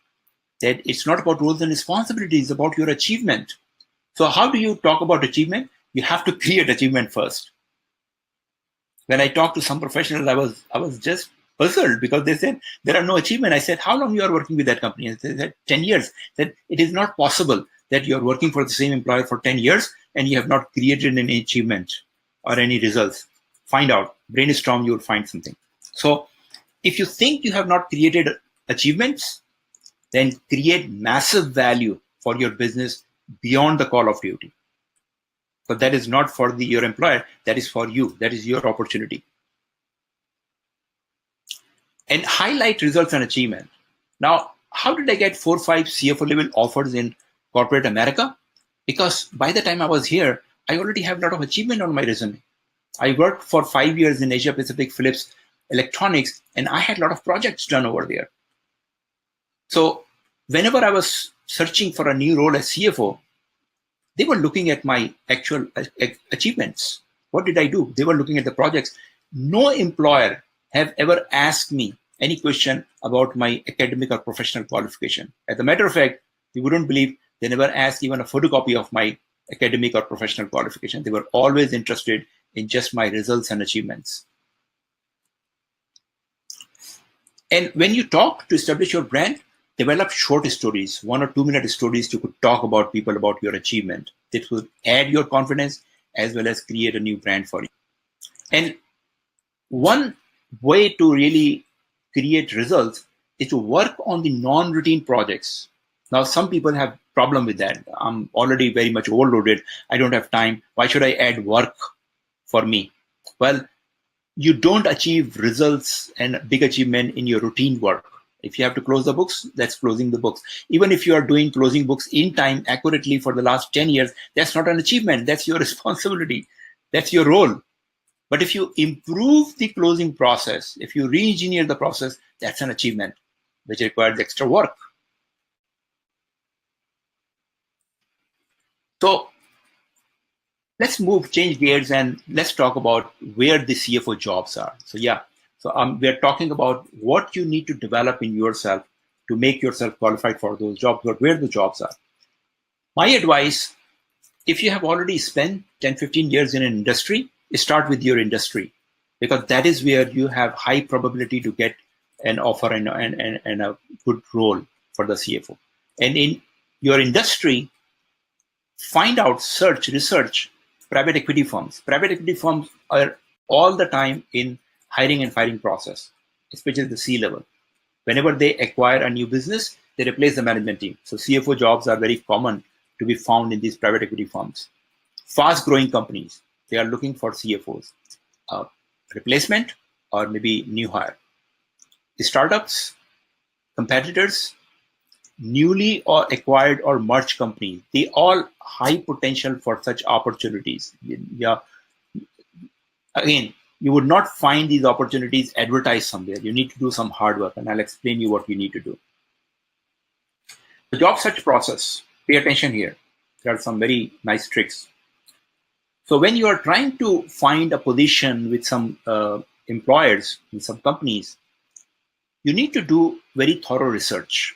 that it's not about roles and responsibilities, it's about your achievement. So how do you talk about achievement? You have to create achievement first. When I talked to some professionals, I was just puzzled because they said there are no achievement. I said, how long you are working with that company? And they said 10 years. That it is not possible that you are working for the same employer for 10 years and you have not created any achievement or any results. Find out, brainstorm, you will find something. So if you think you have not created achievements, then create massive value for your business beyond the call of duty. But that is not for your employer, that is for you, that is your opportunity. And highlight results and achievement. Now, how did I get 4 or 5 CFO level offers in corporate America? Because by the time I was here, I already have a lot of achievement on my resume. I worked for 5 years in Asia Pacific Philips Electronics, and I had a lot of projects done over there. So whenever I was searching for a new role as CFO, they were looking at my actual achievements. What did I do? They were looking at the projects. No employer have ever asked me any question about my academic or professional qualification. As a matter of fact, you wouldn't believe they never asked even a photocopy of my academic or professional qualification. They were always interested in just my results and achievements. And when you talk to establish your brand, develop short stories, 1 or 2 minute stories you could talk about people about your achievement. This will add your confidence as well as create a new brand for you. And one way to really create results is to work on the non-routine projects. Now, some people have problem with that. I'm already very much overloaded. I don't have time. Why should I add work for me? Well, you don't achieve results and big achievement in your routine work. If you have to close the books, that's closing the books. Even if you are doing closing books in time accurately for the last 10 years, that's not an achievement. That's your responsibility. That's your role. But if you improve the closing process, if you re-engineer the process, that's an achievement, which requires extra work. So let's change gears, and let's talk about where the CFO jobs are. So we're talking about what you need to develop in yourself to make yourself qualified for those jobs, or where the jobs are. My advice, if you have already spent 10, 15 years in an industry, start with your industry, because that is where you have high probability to get an offer and a good role for the CFO. And in your industry, find out, research private equity firms. Private equity firms are all the time in hiring and firing process, especially the C level. Whenever they acquire a new business, they replace the management team. So CFO jobs are very common to be found in these private equity firms. Fast growing companies, they are looking for CFOs. Replacement or maybe new hire. Startups, competitors, newly or acquired or merged companies, they all high potential for such opportunities. Yeah. Again, you would not find these opportunities advertised somewhere. You need to do some hard work, and I'll explain you what you need to do. The job search process, pay attention here. There are some very nice tricks. So when you are trying to find a position with some employers in some companies, you need to do very thorough research.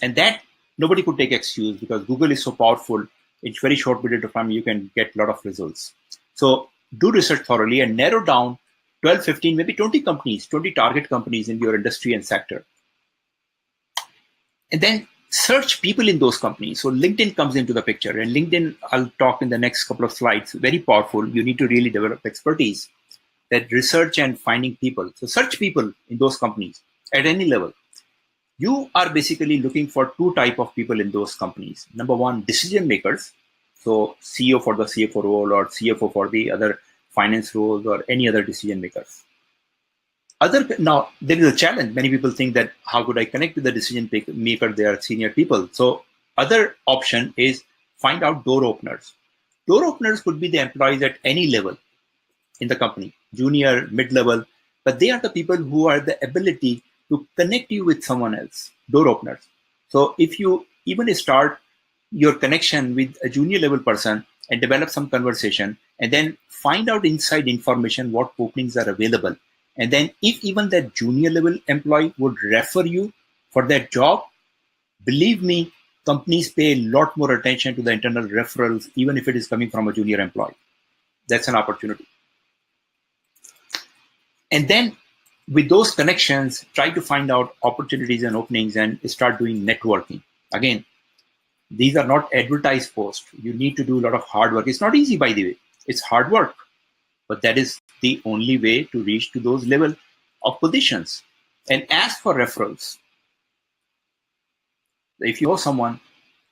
And that nobody could take excuse, because Google is so powerful. In very short period of time, you can get a lot of results. So do research thoroughly and narrow down 12, 15, maybe 20 companies, 20 target companies in your industry and sector. And then search people in those companies. So LinkedIn comes into the picture, and LinkedIn, I'll talk in the next couple of slides, very powerful. You need to really develop expertise, that research and finding people. So search people in those companies at any level. You are basically looking for two type of people in those companies. Number one, decision makers. So CEO for the CFO role, or CFO for the other finance roles, or any other decision makers. Now, there is a challenge. Many people think that how could I connect with the decision maker? They are senior people. So other option is find out door openers. Door openers could be the employees at any level in the company, junior, mid-level, but they are the people who are the ability to connect you with someone else, door openers. So if you even start your connection with a junior level person and develop some conversation, and then find out inside information what openings are available. And then if even that junior level employee would refer you for that job, believe me, companies pay a lot more attention to the internal referrals, even if it is coming from a junior employee. That's an opportunity. And then with those connections, try to find out opportunities and openings and start doing networking. Again, these are not advertised posts. You need to do a lot of hard work. It's not easy, by the way. It's hard work, but that is the only way to reach to those level of positions. And ask for referrals. If you know someone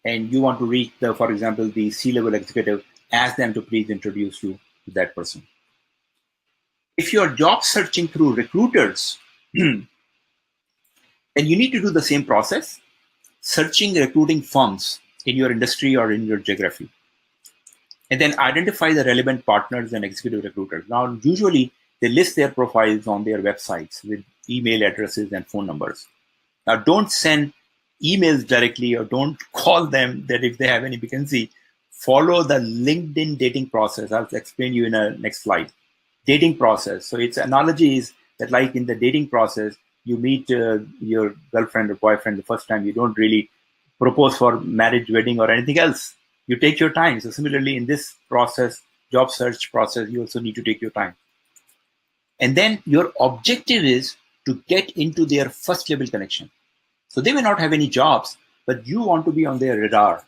and you want to reach for example, the C-level executive, ask them to please introduce you to that person. If you're job searching through recruiters, then you need to do the same process, searching recruiting firms in your industry or in your geography. And then identify the relevant partners and executive recruiters. Now, usually they list their profiles on their websites with email addresses and phone numbers. Now, don't send emails directly, or don't call them that if they have any vacancy. Follow the LinkedIn dating process. I'll explain you in a next slide. Dating process. So its analogy is that, like in the dating process, you meet your girlfriend or boyfriend the first time. You don't really propose for marriage, wedding, or anything else. You take your time. So similarly, in this process, job search process, you also need to take your time. And then your objective is to get into their first level connection. So they may not have any jobs, but you want to be on their radar.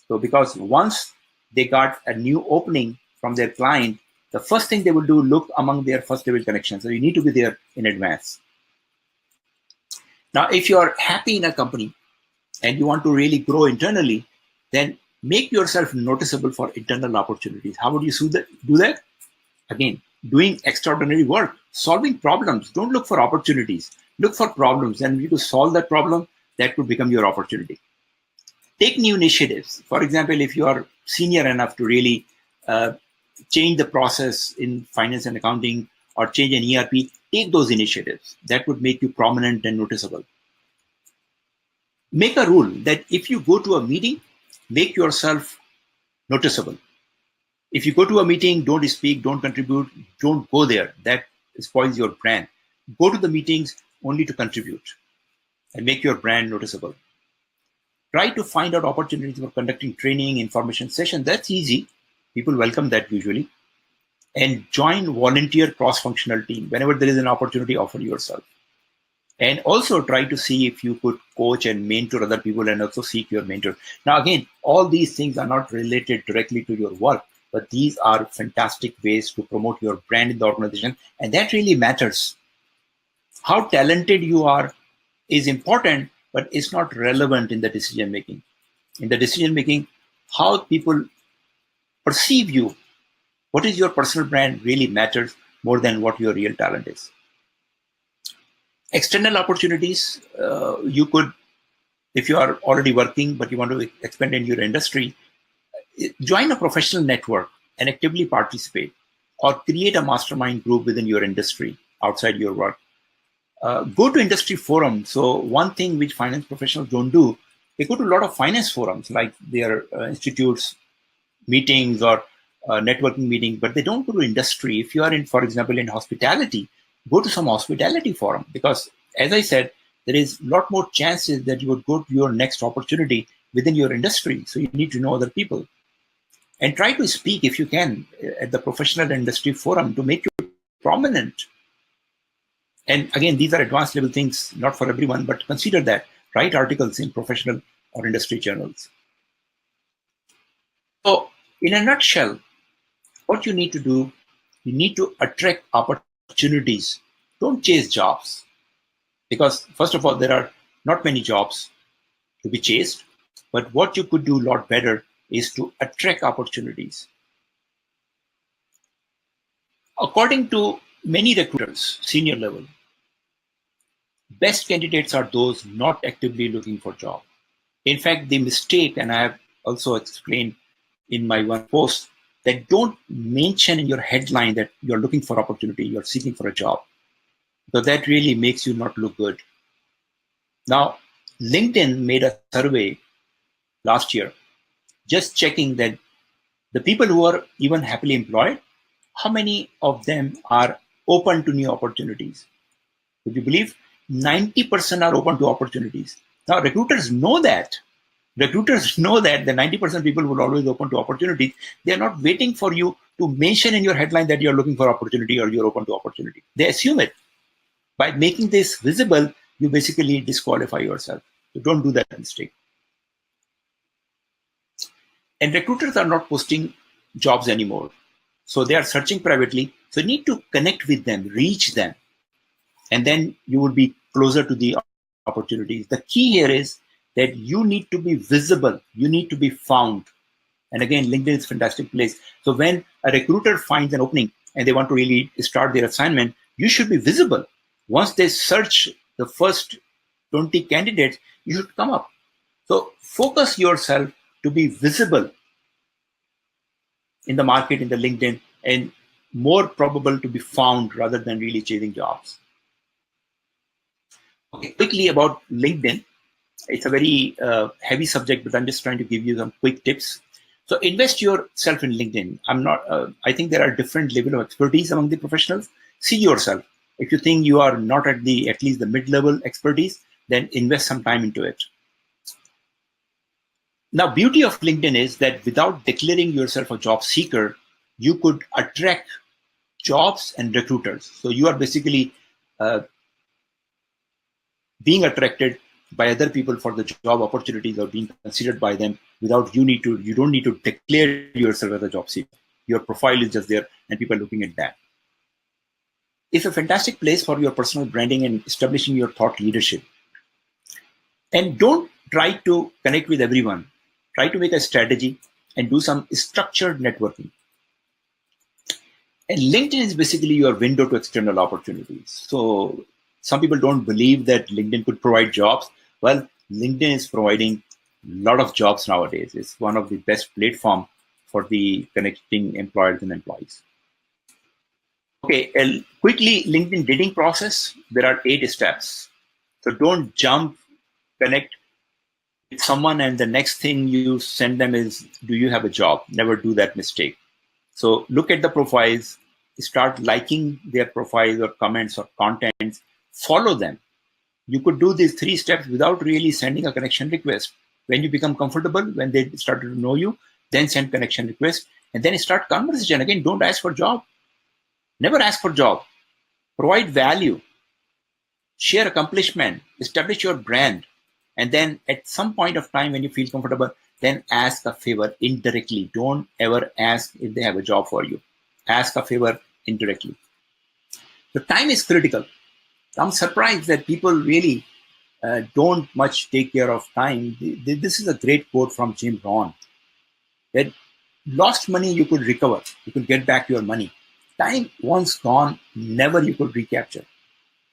So because once they got a new opening from their client, the first thing they will do, look among their first level connections. So you need to be there in advance. Now, if you are happy in a company and you want to really grow internally, then make yourself noticeable for internal opportunities. How would you do that? Again, doing extraordinary work, solving problems. Don't look for opportunities. Look for problems. And if you solve that problem, that could become your opportunity. Take new initiatives. For example, if you are senior enough to really change the process in finance and accounting or change an ERP, take those initiatives. That would make you prominent and noticeable. Make a rule that if you go to a meeting, make yourself noticeable. If you go to a meeting, don't speak, don't contribute, don't go there. That spoils your brand. Go to the meetings only to contribute and make your brand noticeable. Try to find out opportunities for conducting training, information session. That's easy. People welcome that usually. And join volunteer cross-functional team. Whenever there is an opportunity, offer yourself. And also try to see if you could coach and mentor other people and also seek your mentor. Now, again, all these things are not related directly to your work, but these are fantastic ways to promote your brand in the organization. And that really matters. How talented you are is important, but it's not relevant in the decision making. In the decision making, how people perceive you, what is your personal brand really matters more than what your real talent is. External opportunities, you could, if you are already working but you want to expand in your industry, join a professional network and actively participate, or create a mastermind group within your industry outside your work. Go to industry forums. So one thing which finance professionals don't do, they go to a lot of finance forums like their institutes meetings or networking meetings, but they don't go to industry. If you are in, for example, in hospitality, go to some hospitality forum, because as I said, there is a lot more chances that you would go to your next opportunity within your industry. So you need to know other people. And try to speak, if you can, at the professional industry forum to make you prominent. And again, these are advanced level things, not for everyone, but consider that. Write articles in professional or industry journals. So in a nutshell, what you need to do, you need to attract opportunities. Don't chase jobs. Because first of all, there are not many jobs to be chased. But what you could do a lot better is to attract opportunities. According to many recruiters, senior level, best candidates are those not actively looking for job. In fact, the mistake, and I have also explained in my one post, that don't mention in your headline that you're looking for opportunity, you're seeking for a job. So that really makes you not look good. Now, LinkedIn made a survey last year, just checking that the people who are even happily employed, how many of them are open to new opportunities? Would you believe 90% are open to opportunities? Now, recruiters know that. Recruiters know that the 90% people will always open to opportunities. They are not waiting for you to mention in your headline that you're looking for opportunity or you're open to opportunity. They assume it. By making this visible, you basically disqualify yourself. So don't do that mistake. And recruiters are not posting jobs anymore. So they are searching privately. So you need to connect with them, reach them, and then you will be closer to the opportunities. The key here is that you need to be visible. You need to be found. And again, LinkedIn is a fantastic place. So when a recruiter finds an opening and they want to really start their assignment, you should be visible. Once they search the first 20 candidates, you should come up. So focus yourself to be visible in the market, in the LinkedIn, and more probable to be found rather than really chasing jobs. Okay, quickly about LinkedIn. It's a very heavy subject, but I'm just trying to give you some quick tips. So invest yourself in LinkedIn. I think there are different level of expertise among the professionals. See yourself. If you think you are not at least the mid-level expertise, then invest some time into it. Now, beauty of LinkedIn is that without declaring yourself a job seeker, you could attract jobs and recruiters. So you are basically being attracted by other people for the job opportunities or being considered by them without you don't need to declare yourself as a job seeker. your profile is just there and people are looking at that. It's a fantastic place for your personal branding and establishing your thought leadership. And don't try to connect with everyone. Try to make a strategy and do some structured networking. And LinkedIn is basically your window to external opportunities. So some people don't believe that LinkedIn could provide jobs. Well, LinkedIn is providing a lot of jobs nowadays. It's one of the best platforms for the connecting employers and employees. Okay, quickly, LinkedIn dating process. There are 8 steps. So don't jump, connect with someone, and the next thing you send them is, do you have a job? Never do that mistake. So look at the profiles, start liking their profiles or comments or contents, follow them. You could do these 3 steps without really sending a connection request. When you become comfortable, when they start to know you, then send connection request and then start conversation. Again, don't ask for job. Never ask for job. Provide value. Share accomplishment. Establish your brand. And then at some point of time when you feel comfortable, then ask a favor indirectly. Don't ever ask if they have a job for you. Ask a favor indirectly. The time is critical. I'm surprised that people really don't much take care of time. This is a great quote from Jim Rohn. That lost money you could recover. You could get back your money. Time once gone, never you could recapture.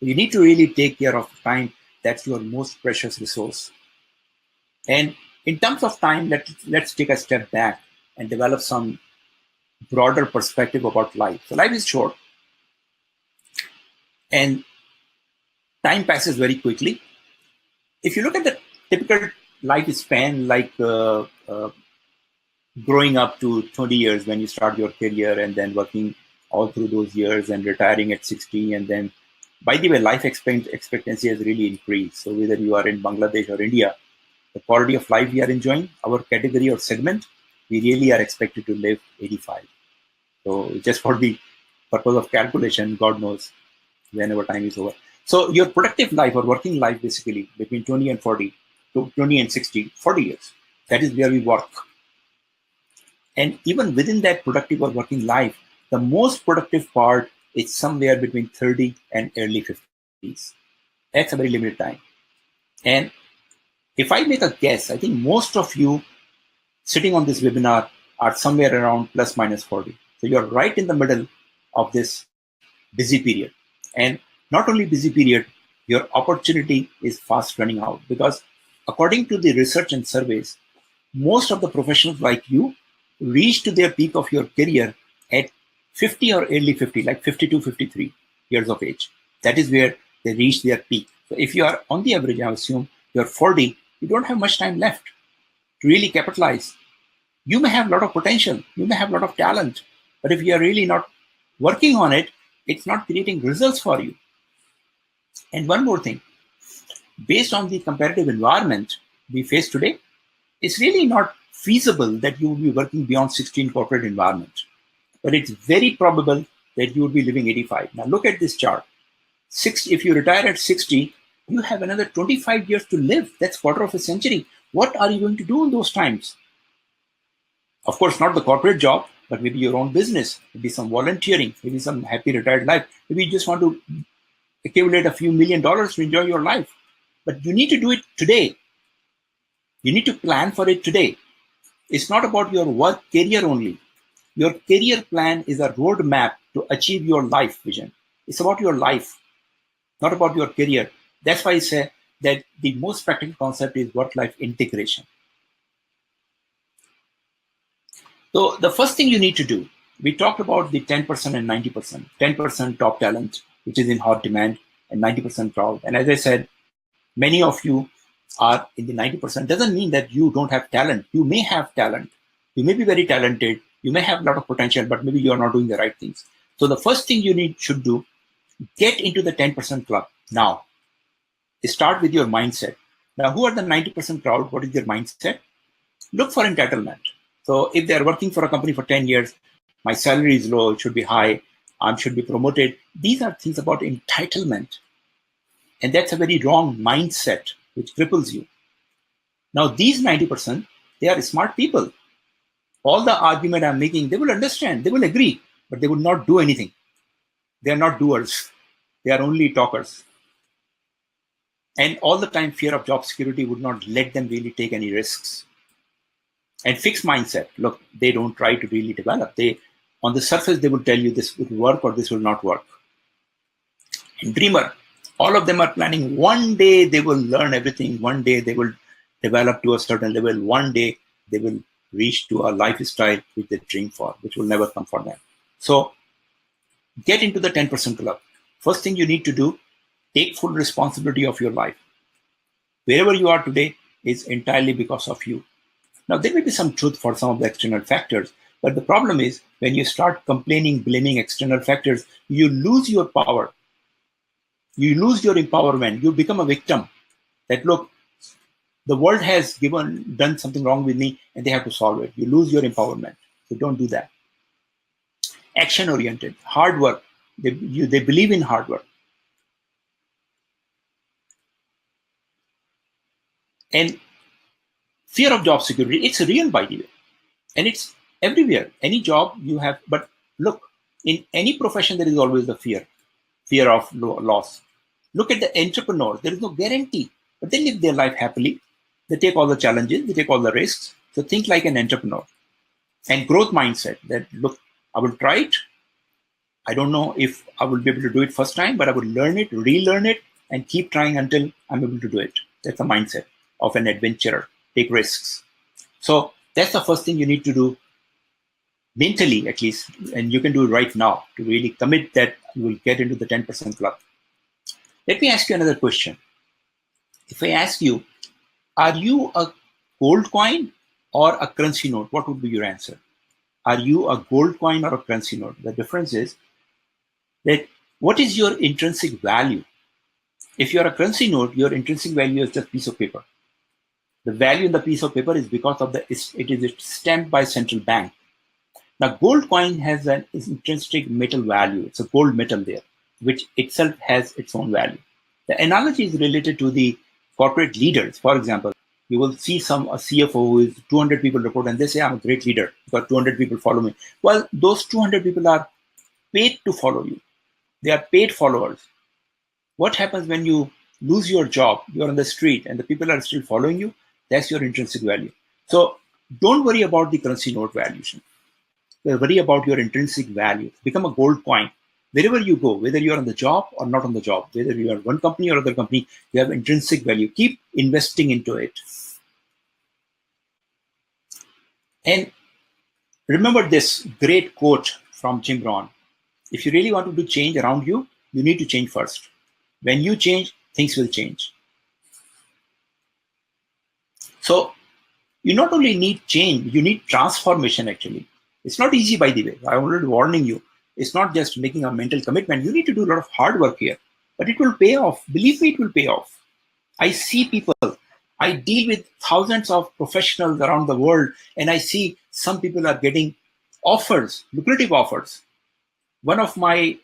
You need to really take care of time. That's your most precious resource. And in terms of time, let's take a step back and develop some broader perspective about life. So life is short and time passes very quickly. If you look at the typical lifespan, like growing up to 20 years when you start your career and then working all through those years and retiring at 60, and then, by the way, life expectancy has really increased. So whether you are in Bangladesh or India, the quality of life we are enjoying, our category or segment, we really are expected to live 85. So just for the purpose of calculation, God knows whenever time is over. So your productive life or working life, basically between 20 and 40, to 20 and 60, 40 years, that is where we work. And even within that productive or working life, the most productive part is somewhere between 30 and early 50s. That's a very limited time. And if I make a guess, I think most of you sitting on this webinar are somewhere around plus minus 40. So you're right in the middle of this busy period. And not only busy period, your opportunity is fast running out, because according to the research and surveys, most of the professionals like you reach to their peak of your career at 50 or early 50, like 52, 53 years of age. That is where they reach their peak. So if you are on the average, I assume you're 40, you don't have much time left to really capitalize. You may have a lot of potential, you may have a lot of talent, but if you are really not working on it, it's not creating results for you. And one more thing, based on the competitive environment we face today, it's really not feasible that you will be working beyond 16 corporate environment, but it's very probable that you will be living 85. Now look at this chart. If you retire at 60, you have another 25 years to live. That's quarter of a century. What are you going to do in those times? Of course, not the corporate job, but maybe your own business, maybe some volunteering, maybe some happy retired life. Maybe you just want to accumulate a few $1 million to enjoy your life. But you need to do it today. You need to plan for it today. It's not about your work career only. Your career plan is a roadmap to achieve your life vision. It's about your life, not about your career. That's why I say that the most practical concept is work-life integration. So the first thing you need to do, we talked about the 10% and 90%. 10% top talent, which is in hot demand, and 90% crowd. And as I said, many of you are in the 90%. Doesn't mean that you don't have talent. You may have talent. You may be very talented. You may have a lot of potential, but maybe you are not doing the right things. So the first thing you should do, get into the 10% club now. Start with your mindset. Now, who are the 90% crowd? What is their mindset? Look for entitlement. So if they're working for a company for 10 years, my salary is low, it should be high, I should be promoted. These are things about entitlement. And that's a very wrong mindset, which cripples you. Now, these 90%, they are smart people. All the argument I'm making, they will understand, they will agree, but they will not do anything. They are not doers. They are only talkers. And all the time, fear of job security would not let them really take any risks. And fixed mindset, look, they don't try to really develop. They, on the surface, they will tell you this will work or this will not work. And dreamer, all of them are planning. One day they will learn everything. One day they will develop to a certain level. One day they will reach to a lifestyle which they dream for, which will never come for them. So get into the 10% club. First thing you need to do, take full responsibility of your life. Wherever you are today is entirely because of you. Now, there may be some truth for some of the external factors, but the problem is when you start complaining, blaming external factors, you lose your power. You lose your empowerment. You become a victim that, look, the world has done something wrong with me and they have to solve it. You lose your empowerment. So don't do that. Action oriented, hard work. They believe in hard work. And fear of job security, it's real, by the way. And it's everywhere. Any job you have, but look, in any profession, there is always the fear of loss. Look at the entrepreneur. There is no guarantee, but they live their life happily. They take all the challenges, they take all the risks. So think like an entrepreneur. And growth mindset that, look, I will try it. I don't know if I will be able to do it first time, but I will learn it, relearn it, and keep trying until I'm able to do it. That's the mindset of an adventurer. Take risks. So that's the first thing you need to do mentally, at least, and you can do it right now to really commit that you will get into the 10% club. Let me ask you another question. If I ask you, are you a gold coin or a currency note? What would be your answer? Are you a gold coin or a currency note? The difference is that what is your intrinsic value? If you're a currency note, your intrinsic value is just a piece of paper. The value in the piece of paper is because of it is stamped by central bank. Now, gold coin has an intrinsic metal value. It's a gold metal there, which itself has its own value. The analogy is related to the corporate leaders. For example, you will see a CFO who is 200 people report and they say, I'm a great leader because 200 people follow me. Well, those 200 people are paid to follow you. They are paid followers. What happens when you lose your job? You're on the street and the people are still following you. That's your intrinsic value. So don't worry about the currency note valuation. Worry about your intrinsic value. Become a gold coin. Wherever you go, whether you're on the job or not on the job, whether you're one company or other company, you have intrinsic value. Keep investing into it. And remember this great quote from Jim Rohn. If you really want to do change around you, you need to change first. When you change, things will change. So you not only need change, you need transformation actually. It's not easy, by the way. I'm already warning you. It's not just making a mental commitment. You need to do a lot of hard work here, but it will pay off. Believe me, it will pay off. I see people, I deal with thousands of professionals around the world, and I see some people are getting offers, lucrative offers. One of my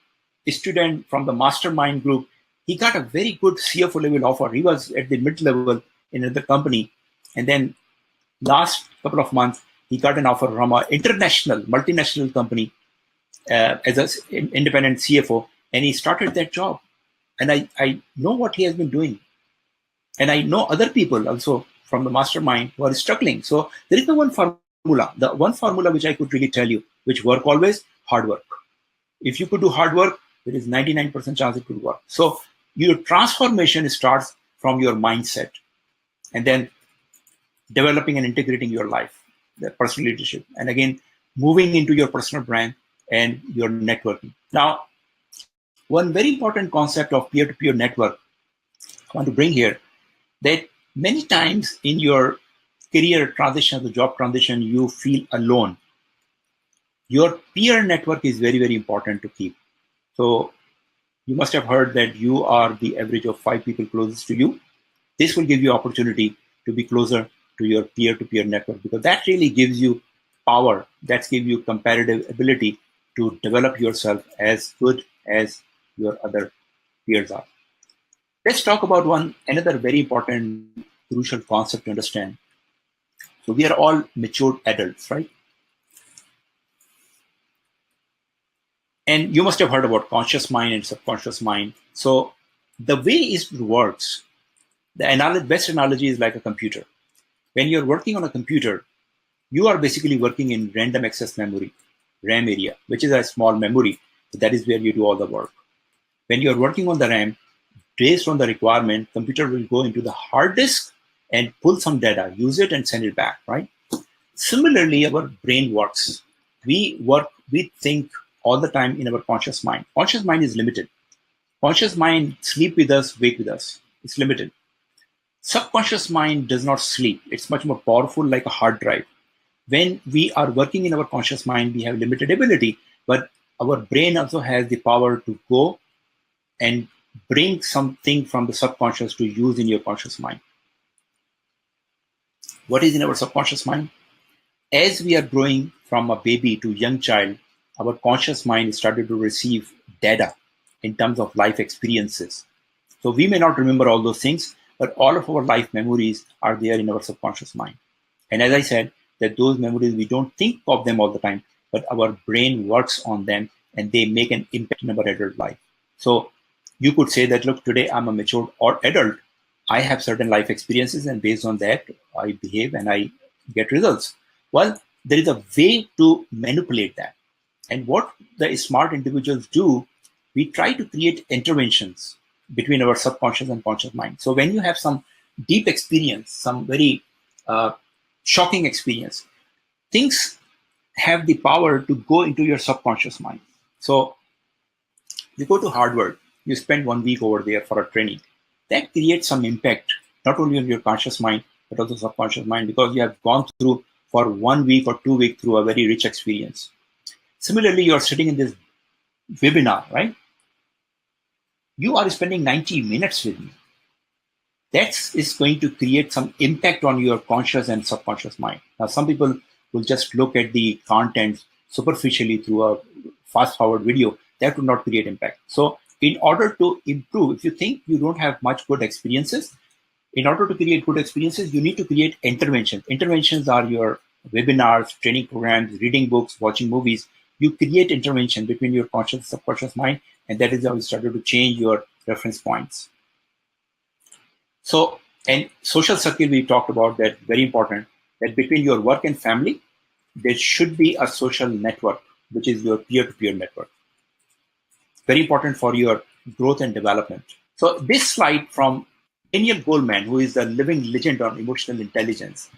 students from the mastermind group, he got a very good CFO level offer. He was at the mid-level in another company. And then last couple of months, he got an offer from an international, multinational company as an independent CFO, and he started that job. And I know what he has been doing. And I know other people also from the mastermind who are struggling. So there is no one formula. The one formula which I could really tell you, which work always, hard work. If you could do hard work, there is 99% chance it could work. So your transformation starts from your mindset, and then developing and integrating your life, the personal leadership, and again, moving into your personal brand and your networking. Now, one very important concept of peer-to-peer network I want to bring here, that many times in your career transition, the job transition, you feel alone. Your peer network is very, very important to keep. So you must have heard that you are the average of 5 people closest to you. This will give you opportunity to be closer to your peer-to-peer network, because that really gives you power. That gives you comparative ability to develop yourself as good as your other peers are. Let's talk about another very important, crucial concept to understand. So we are all matured adults, right? And you must have heard about conscious mind and subconscious mind. So the way it works, the best analogy is like a computer. When you're working on a computer, you are basically working in random access memory, RAM area, which is a small memory. That is where you do all the work. When you're working on the RAM, based on the requirement, computer will go into the hard disk and pull some data, use it and send it back, right? Similarly, our brain works. We think all the time in our conscious mind. Conscious mind is limited. Conscious mind sleep with us, wake with us. It's limited. Subconscious mind does not sleep. It's much more powerful, like a hard drive. When we are working in our conscious mind, we have limited ability, but our brain also has the power to go and bring something from the subconscious to use in your conscious mind. What is in our subconscious mind? As we are growing from a baby to young child, our conscious mind started to receive data in terms of life experiences. So we may not remember all those things, but all of our life memories are there in our subconscious mind. And as I said, that those memories, we don't think of them all the time, but our brain works on them and they make an impact in our adult life. So you could say that, look, today I'm a mature or adult. I have certain life experiences, and based on that, I behave and I get results. Well, there is a way to manipulate that. And what the smart individuals do, we try to create interventions between our subconscious and conscious mind. So when you have some deep experience, some very shocking experience, things have the power to go into your subconscious mind. So you go to Harvard, you spend 1 week over there for a training. That creates some impact, not only on your conscious mind, but also subconscious mind, because you have gone through for 1 week or 2 weeks through a very rich experience. Similarly, you're sitting in this webinar, right? You are spending 90 minutes with me. That is going to create some impact on your conscious and subconscious mind. Now, some people will just look at the content superficially through a fast forward video. That will not create impact. So in order to improve, if you think you don't have much good experiences, in order to create good experiences, you need to create interventions. Interventions are your webinars, training programs, reading books, watching movies. You create intervention between your conscious and subconscious mind, and that is how you started to change your reference points. So, and social circle, we talked about that, very important, that between your work and family, there should be a social network, which is your peer-to-peer network. Very important for your growth and development. So this slide from Daniel Goleman, who is a living legend on emotional intelligence,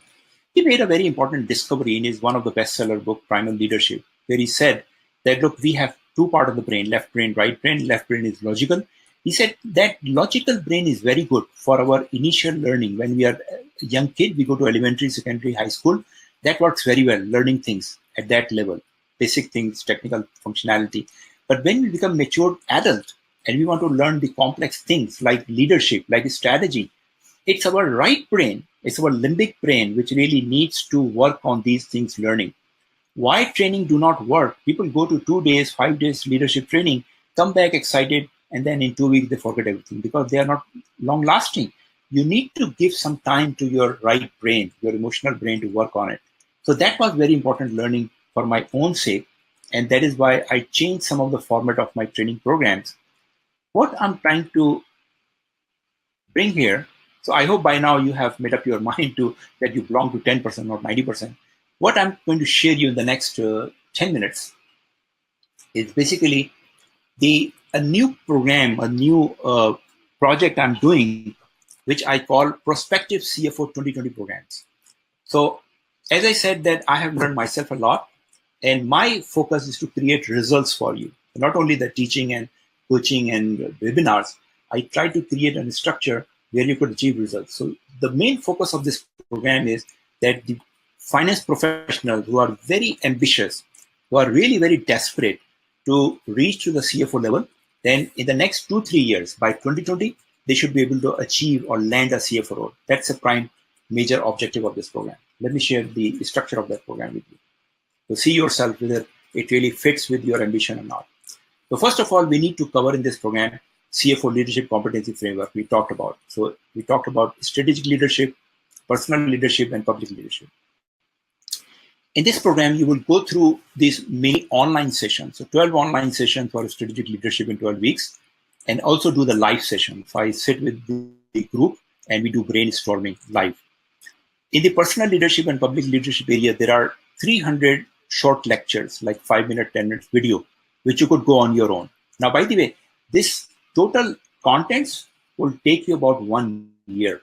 he made a very important discovery in his one of the bestseller book, Primal Leadership, where he said that, look, we have two parts of the brain, left brain, right brain. Left brain is logical. He said that logical brain is very good for our initial learning. When we are a young kid, we go to elementary, secondary, high school. That works very well, learning things at that level, basic things, technical functionality. But when we become mature adult and we want to learn the complex things like leadership, like strategy, it's our right brain, it's our limbic brain, which really needs to work on these things learning. Why training do not work? People go to 2 days, 5 days leadership training, come back excited, and then in 2 weeks they forget everything because they are not long lasting. You need to give some time to your right brain, your emotional brain, to work on it. So that was very important learning for my own sake. And that is why I changed some of the format of my training programs. What I'm trying to bring here, so I hope by now you have made up your mind to that you belong to 10% or 90%. What I'm going to share you in the next 10 minutes is basically a new program, a new project I'm doing, which I call Prospective CFO 2020 programs. So as I said that I have learned myself a lot, and my focus is to create results for you. Not only the teaching and coaching and webinars, I try to create a structure where you could achieve results. So the main focus of this program is that the finance professionals who are very ambitious, who are really very desperate to reach to the CFO level, then in the next 2-3 years, by 2020, they should be able to achieve or land a CFO role. That's a prime major objective of this program. Let me share the structure of that program with you. So see yourself whether it really fits with your ambition or not. So first of all, we need to cover in this program CFO leadership competency framework we talked about. So we talked about strategic leadership, personal leadership, and public leadership. In this program, you will go through these many online sessions. So 12 online sessions for strategic leadership in 12 weeks, and also do the live session. So I sit with the group and we do brainstorming live. In the personal leadership and public leadership area, there are 300 short lectures, like 5-minute, 10-minute video, which you could go on your own. Now, by the way, this total contents will take you about 1 year.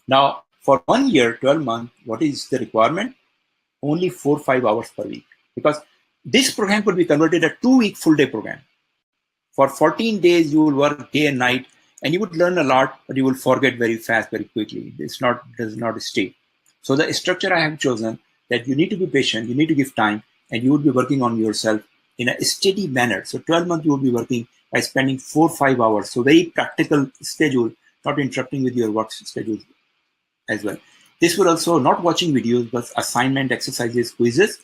Now, for 1 year, 12 months, what is the requirement? Only 4 or 5 hours per week. Because this program could be converted a 2-week full day program. For 14 days, you will work day and night, and you would learn a lot, but you will forget very fast, very quickly. Does not stay. So the structure I have chosen, that you need to be patient, you need to give time, and you will be working on yourself in a steady manner. So 12 months, you will be working by spending 4 or 5 hours. So very practical schedule, not interrupting with your work schedule as well. This will also not watching videos, but assignment, exercises, quizzes.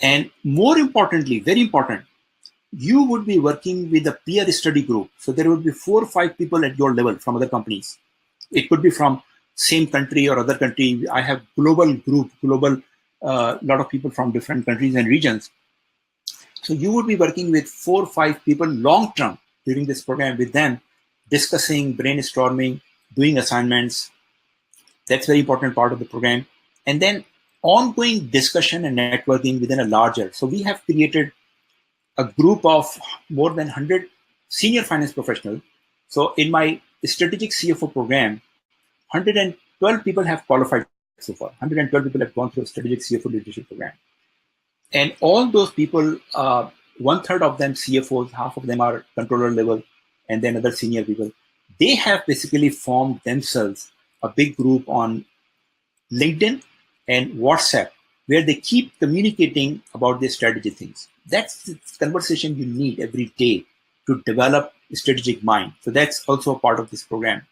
And more importantly, very important, you would be working with a peer study group. So there would be 4 or 5 people at your level from other companies. It could be from same country or other country. I have global group, lot of people from different countries and regions. So you would be working with 4 or 5 people long term during this program with them, discussing, brainstorming, doing assignments. That's very important part of the program. And then ongoing discussion and networking within a larger. So we have created a group of more than 100 senior finance professionals. So in my strategic CFO program, 112 people have qualified so far. 112 people have gone through a strategic CFO leadership program. And all those people, 1/3 of them CFOs, half of them are controller level, and then other senior people. They have basically formed themselves a big group on LinkedIn and WhatsApp, where they keep communicating about their strategy things. That's the conversation you need every day to develop a strategic mind. So that's also a part of this program.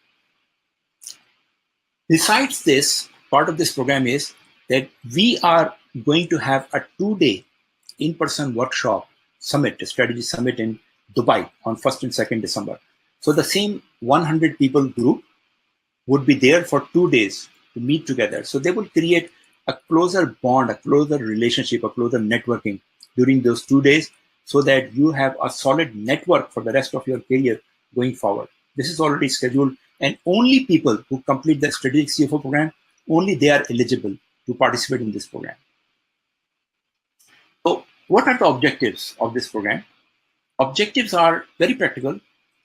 Besides this, part of this program is that we are going to have a 2-day in-person workshop summit, a strategy summit in Dubai on 1st and 2nd December. So the same 100 people group would be there for 2 days to meet together. So they will create a closer bond, a closer relationship, a closer networking during those 2 days, so that you have a solid network for the rest of your career going forward. This is already scheduled, and only people who complete the strategic CFO program, only they are eligible to participate in this program. So what are the objectives of this program? Objectives are very practical: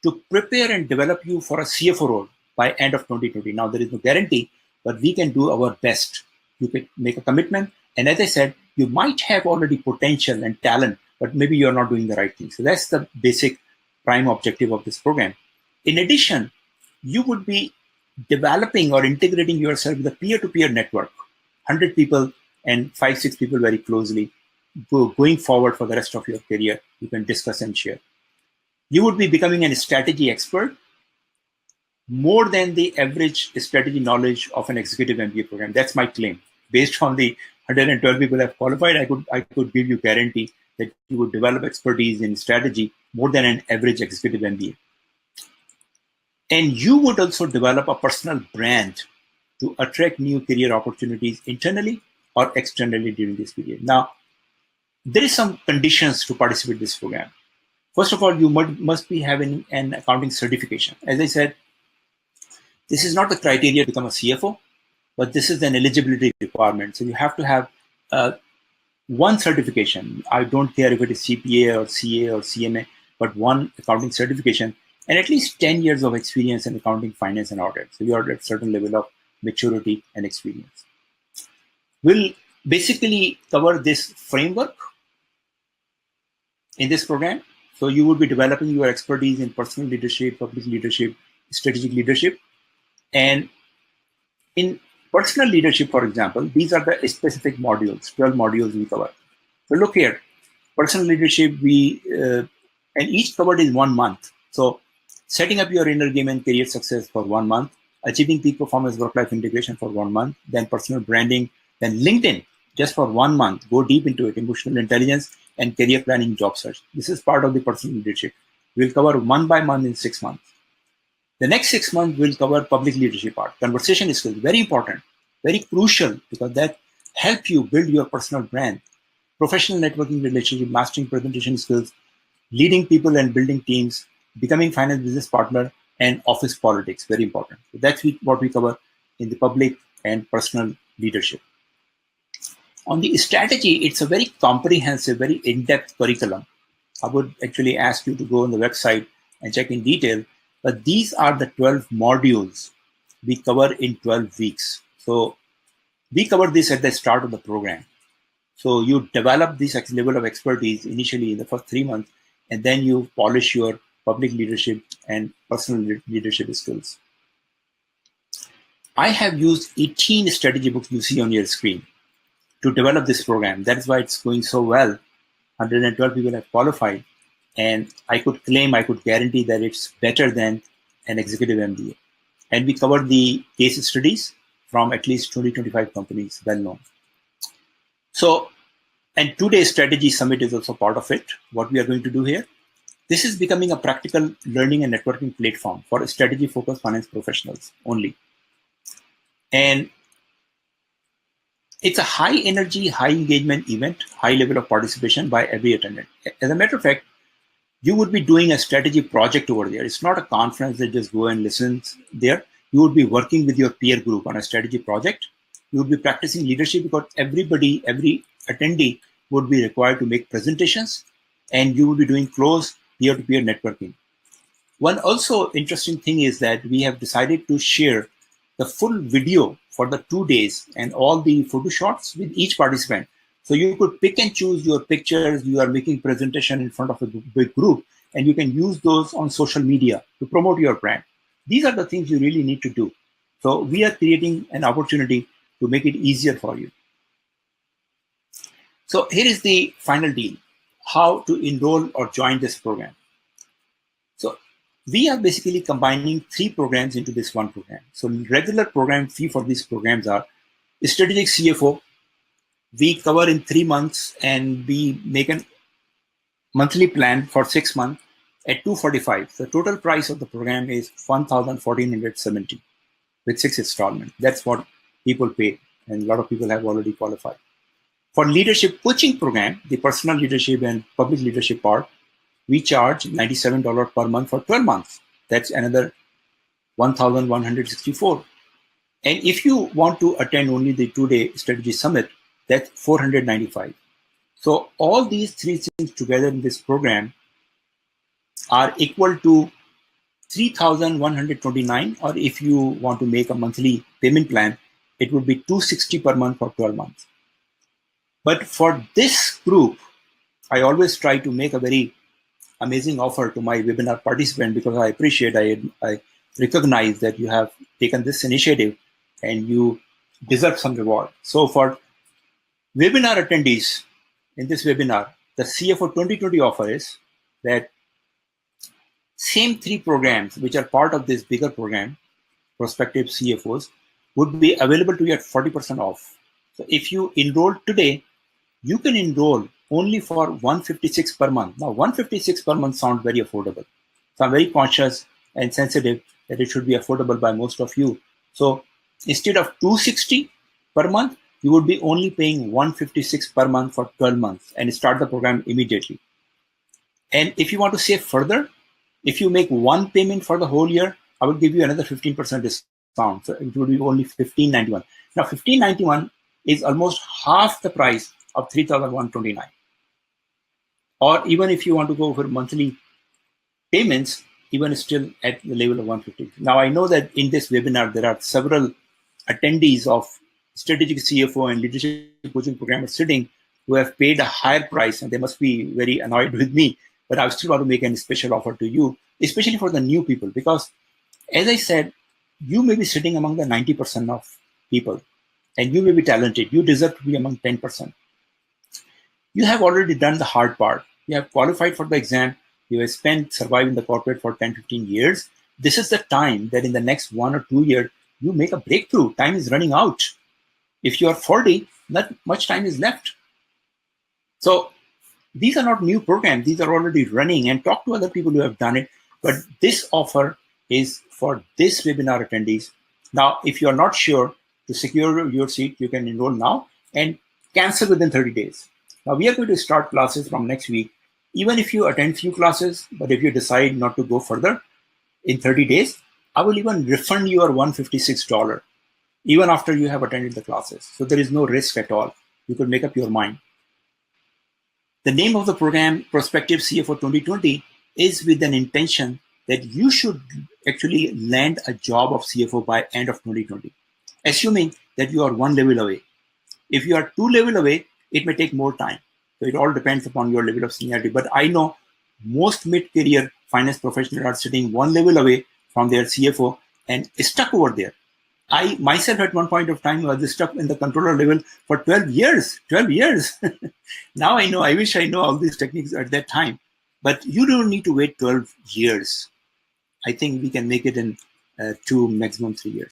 to prepare and develop you for a CFO role by end of 2020. Now, there is no guarantee, but we can do our best. You can make a commitment. And as I said, you might have already potential and talent, but maybe you're not doing the right thing. So that's the basic prime objective of this program. In addition, you would be developing or integrating yourself with a peer-to-peer network, 100 people and 5-6 people very closely, going forward for the rest of your career. You can discuss and share. You would be becoming a strategy expert, more than the average strategy knowledge of an executive MBA program. That's my claim. Based on the 112 people have qualified, I could give you guarantee that you would develop expertise in strategy more than an average executive MBA. And you would also develop a personal brand to attract new career opportunities internally or externally during this period. Now, there is some conditions to participate in this program. First of all, you must be having an accounting certification. As I said, this is not the criteria to become a CFO, but this is an eligibility requirement. So you have to have one certification. I don't care if it is CPA or CA or CMA, but one accounting certification and at least 10 years of experience in accounting, finance, and audit. So you are at a certain level of maturity and experience. We'll basically cover this framework in this program. So you will be developing your expertise in personal leadership, public leadership, strategic leadership. And in personal leadership, for example, these are the specific modules, 12 modules we cover. So look here, personal leadership, and each covered in 1 month. So setting up your inner game and career success for 1 month, achieving peak performance work-life integration for 1 month, then personal branding, then LinkedIn, just for 1 month, go deep into it, emotional intelligence and career planning, job search. This is part of the personal leadership. We'll cover month by month in 6 months. The next 6 months will cover public leadership part. Conversation skills, very important, very crucial, because that help you build your personal brand, professional networking relationship, mastering presentation skills, leading people and building teams, becoming finance business partner, and office politics. Very important. So that's what we cover in the public and personal leadership. On the strategy, it's a very comprehensive, very in-depth curriculum. I would actually ask you to go on the website and check in detail, but these are the 12 modules we cover in 12 weeks. So we cover this at the start of the program. So you develop this level of expertise initially in the first 3 months, and then you polish your public leadership and personal leadership skills. I have used 18 strategy books you see on your screen to develop this program. That's why it's going so well. 112 people have qualified, and I could guarantee that it's better than an executive MBA. And we covered the case studies from at least 20-25 companies, well known. So, and today's strategy summit is also part of it. What we are going to do here, this is becoming a practical learning and networking platform for strategy-focused finance professionals only. And it's a high energy, high engagement event, high level of participation by every attendant. As a matter of fact, you would be doing a strategy project over there. It's not a conference that just go and listen there. You would be working with your peer group on a strategy project. You would be practicing leadership because every attendee would be required to make presentations, and you would be doing close peer-to-peer networking. One also interesting thing is that we have decided to share the full video for the 2 days and all the photo shots with each participant. So you could pick and choose your pictures. You are making presentation in front of a big group, and you can use those on social media to promote your brand. These are the things you really need to do. So we are creating an opportunity to make it easier for you. So here is the final deal, how to enroll or join this program. So we are basically combining 3 programs into this one program. So regular program fee for these programs are strategic CFO. We cover in 3 months, and we make a monthly plan for 6 months at $245. The total price of the program is $1,470 with 6 installments. That's what people pay, and a lot of people have already qualified. For leadership coaching program, the personal leadership and public leadership part, we charge $97 per month for 12 months. That's another $1,164. And if you want to attend only the 2-day strategy summit, that's $495. So all these 3 things together in this program are equal to $3,129, or if you want to make a monthly payment plan, it would be $260 per month for 12 months. But for this group, I always try to make a very amazing offer to my webinar participant, because I appreciate, I recognize that you have taken this initiative and you deserve some reward. So for webinar attendees in this webinar, the CFO 2020 offer is that same 3 programs, which are part of this bigger program, prospective CFOs, would be available to you at 40% off. So if you enroll today, you can enroll only for $156 per month. Now, $156 per month sounds very affordable. So I'm very conscious and sensitive that it should be affordable by most of you. So instead of $260 per month, you would be only paying $156 per month for 12 months and start the program immediately. And if you want to save further, if you make one payment for the whole year, I will give you another 15% discount. So it would be only $1,591. Now, $1,591 is almost half the price of $3,129. Or even if you want to go for monthly payments, even still at the level of $150. Now, I know that in this webinar, there are several attendees of strategic CFO and leadership coaching program sitting who have paid a higher price, and they must be very annoyed with me. But I still want to make a special offer to you, especially for the new people, because as I said, you may be sitting among the 90% of people, and you may be talented. You deserve to be among 10%. You have already done the hard part. You have qualified for the exam. You have spent surviving the corporate for 10, 15 years. This is the time that in the next 1 or 2 years, you make a breakthrough. Time is running out. If you are 40, not much time is left. So these are not new programs. These are already running, and talk to other people who have done it. But this offer is for this webinar attendees. Now, if you are not sure to secure your seat, you can enroll now. and cancel within 30 days. Now we are going to start classes from next week. Even if you attend few classes, but if you decide not to go further in 30 days, I will even refund your $156 even after you have attended the classes. So there is no risk at all. You could make up your mind. The name of the program, Prospective CFO 2020, is with an intention that you should actually land a job of CFO by end of 2020, assuming that you are one level away. If you are two level away, it may take more time. So it all depends upon your level of seniority. But I know most mid-career finance professionals are sitting one level away from their CFO and stuck over there. I myself at one point of time was stuck in the controller level for 12 years. 12 years. Now I know, I wish I know all these techniques at that time. But you don't need to wait 12 years. I think we can make it in 2, maximum 3 years.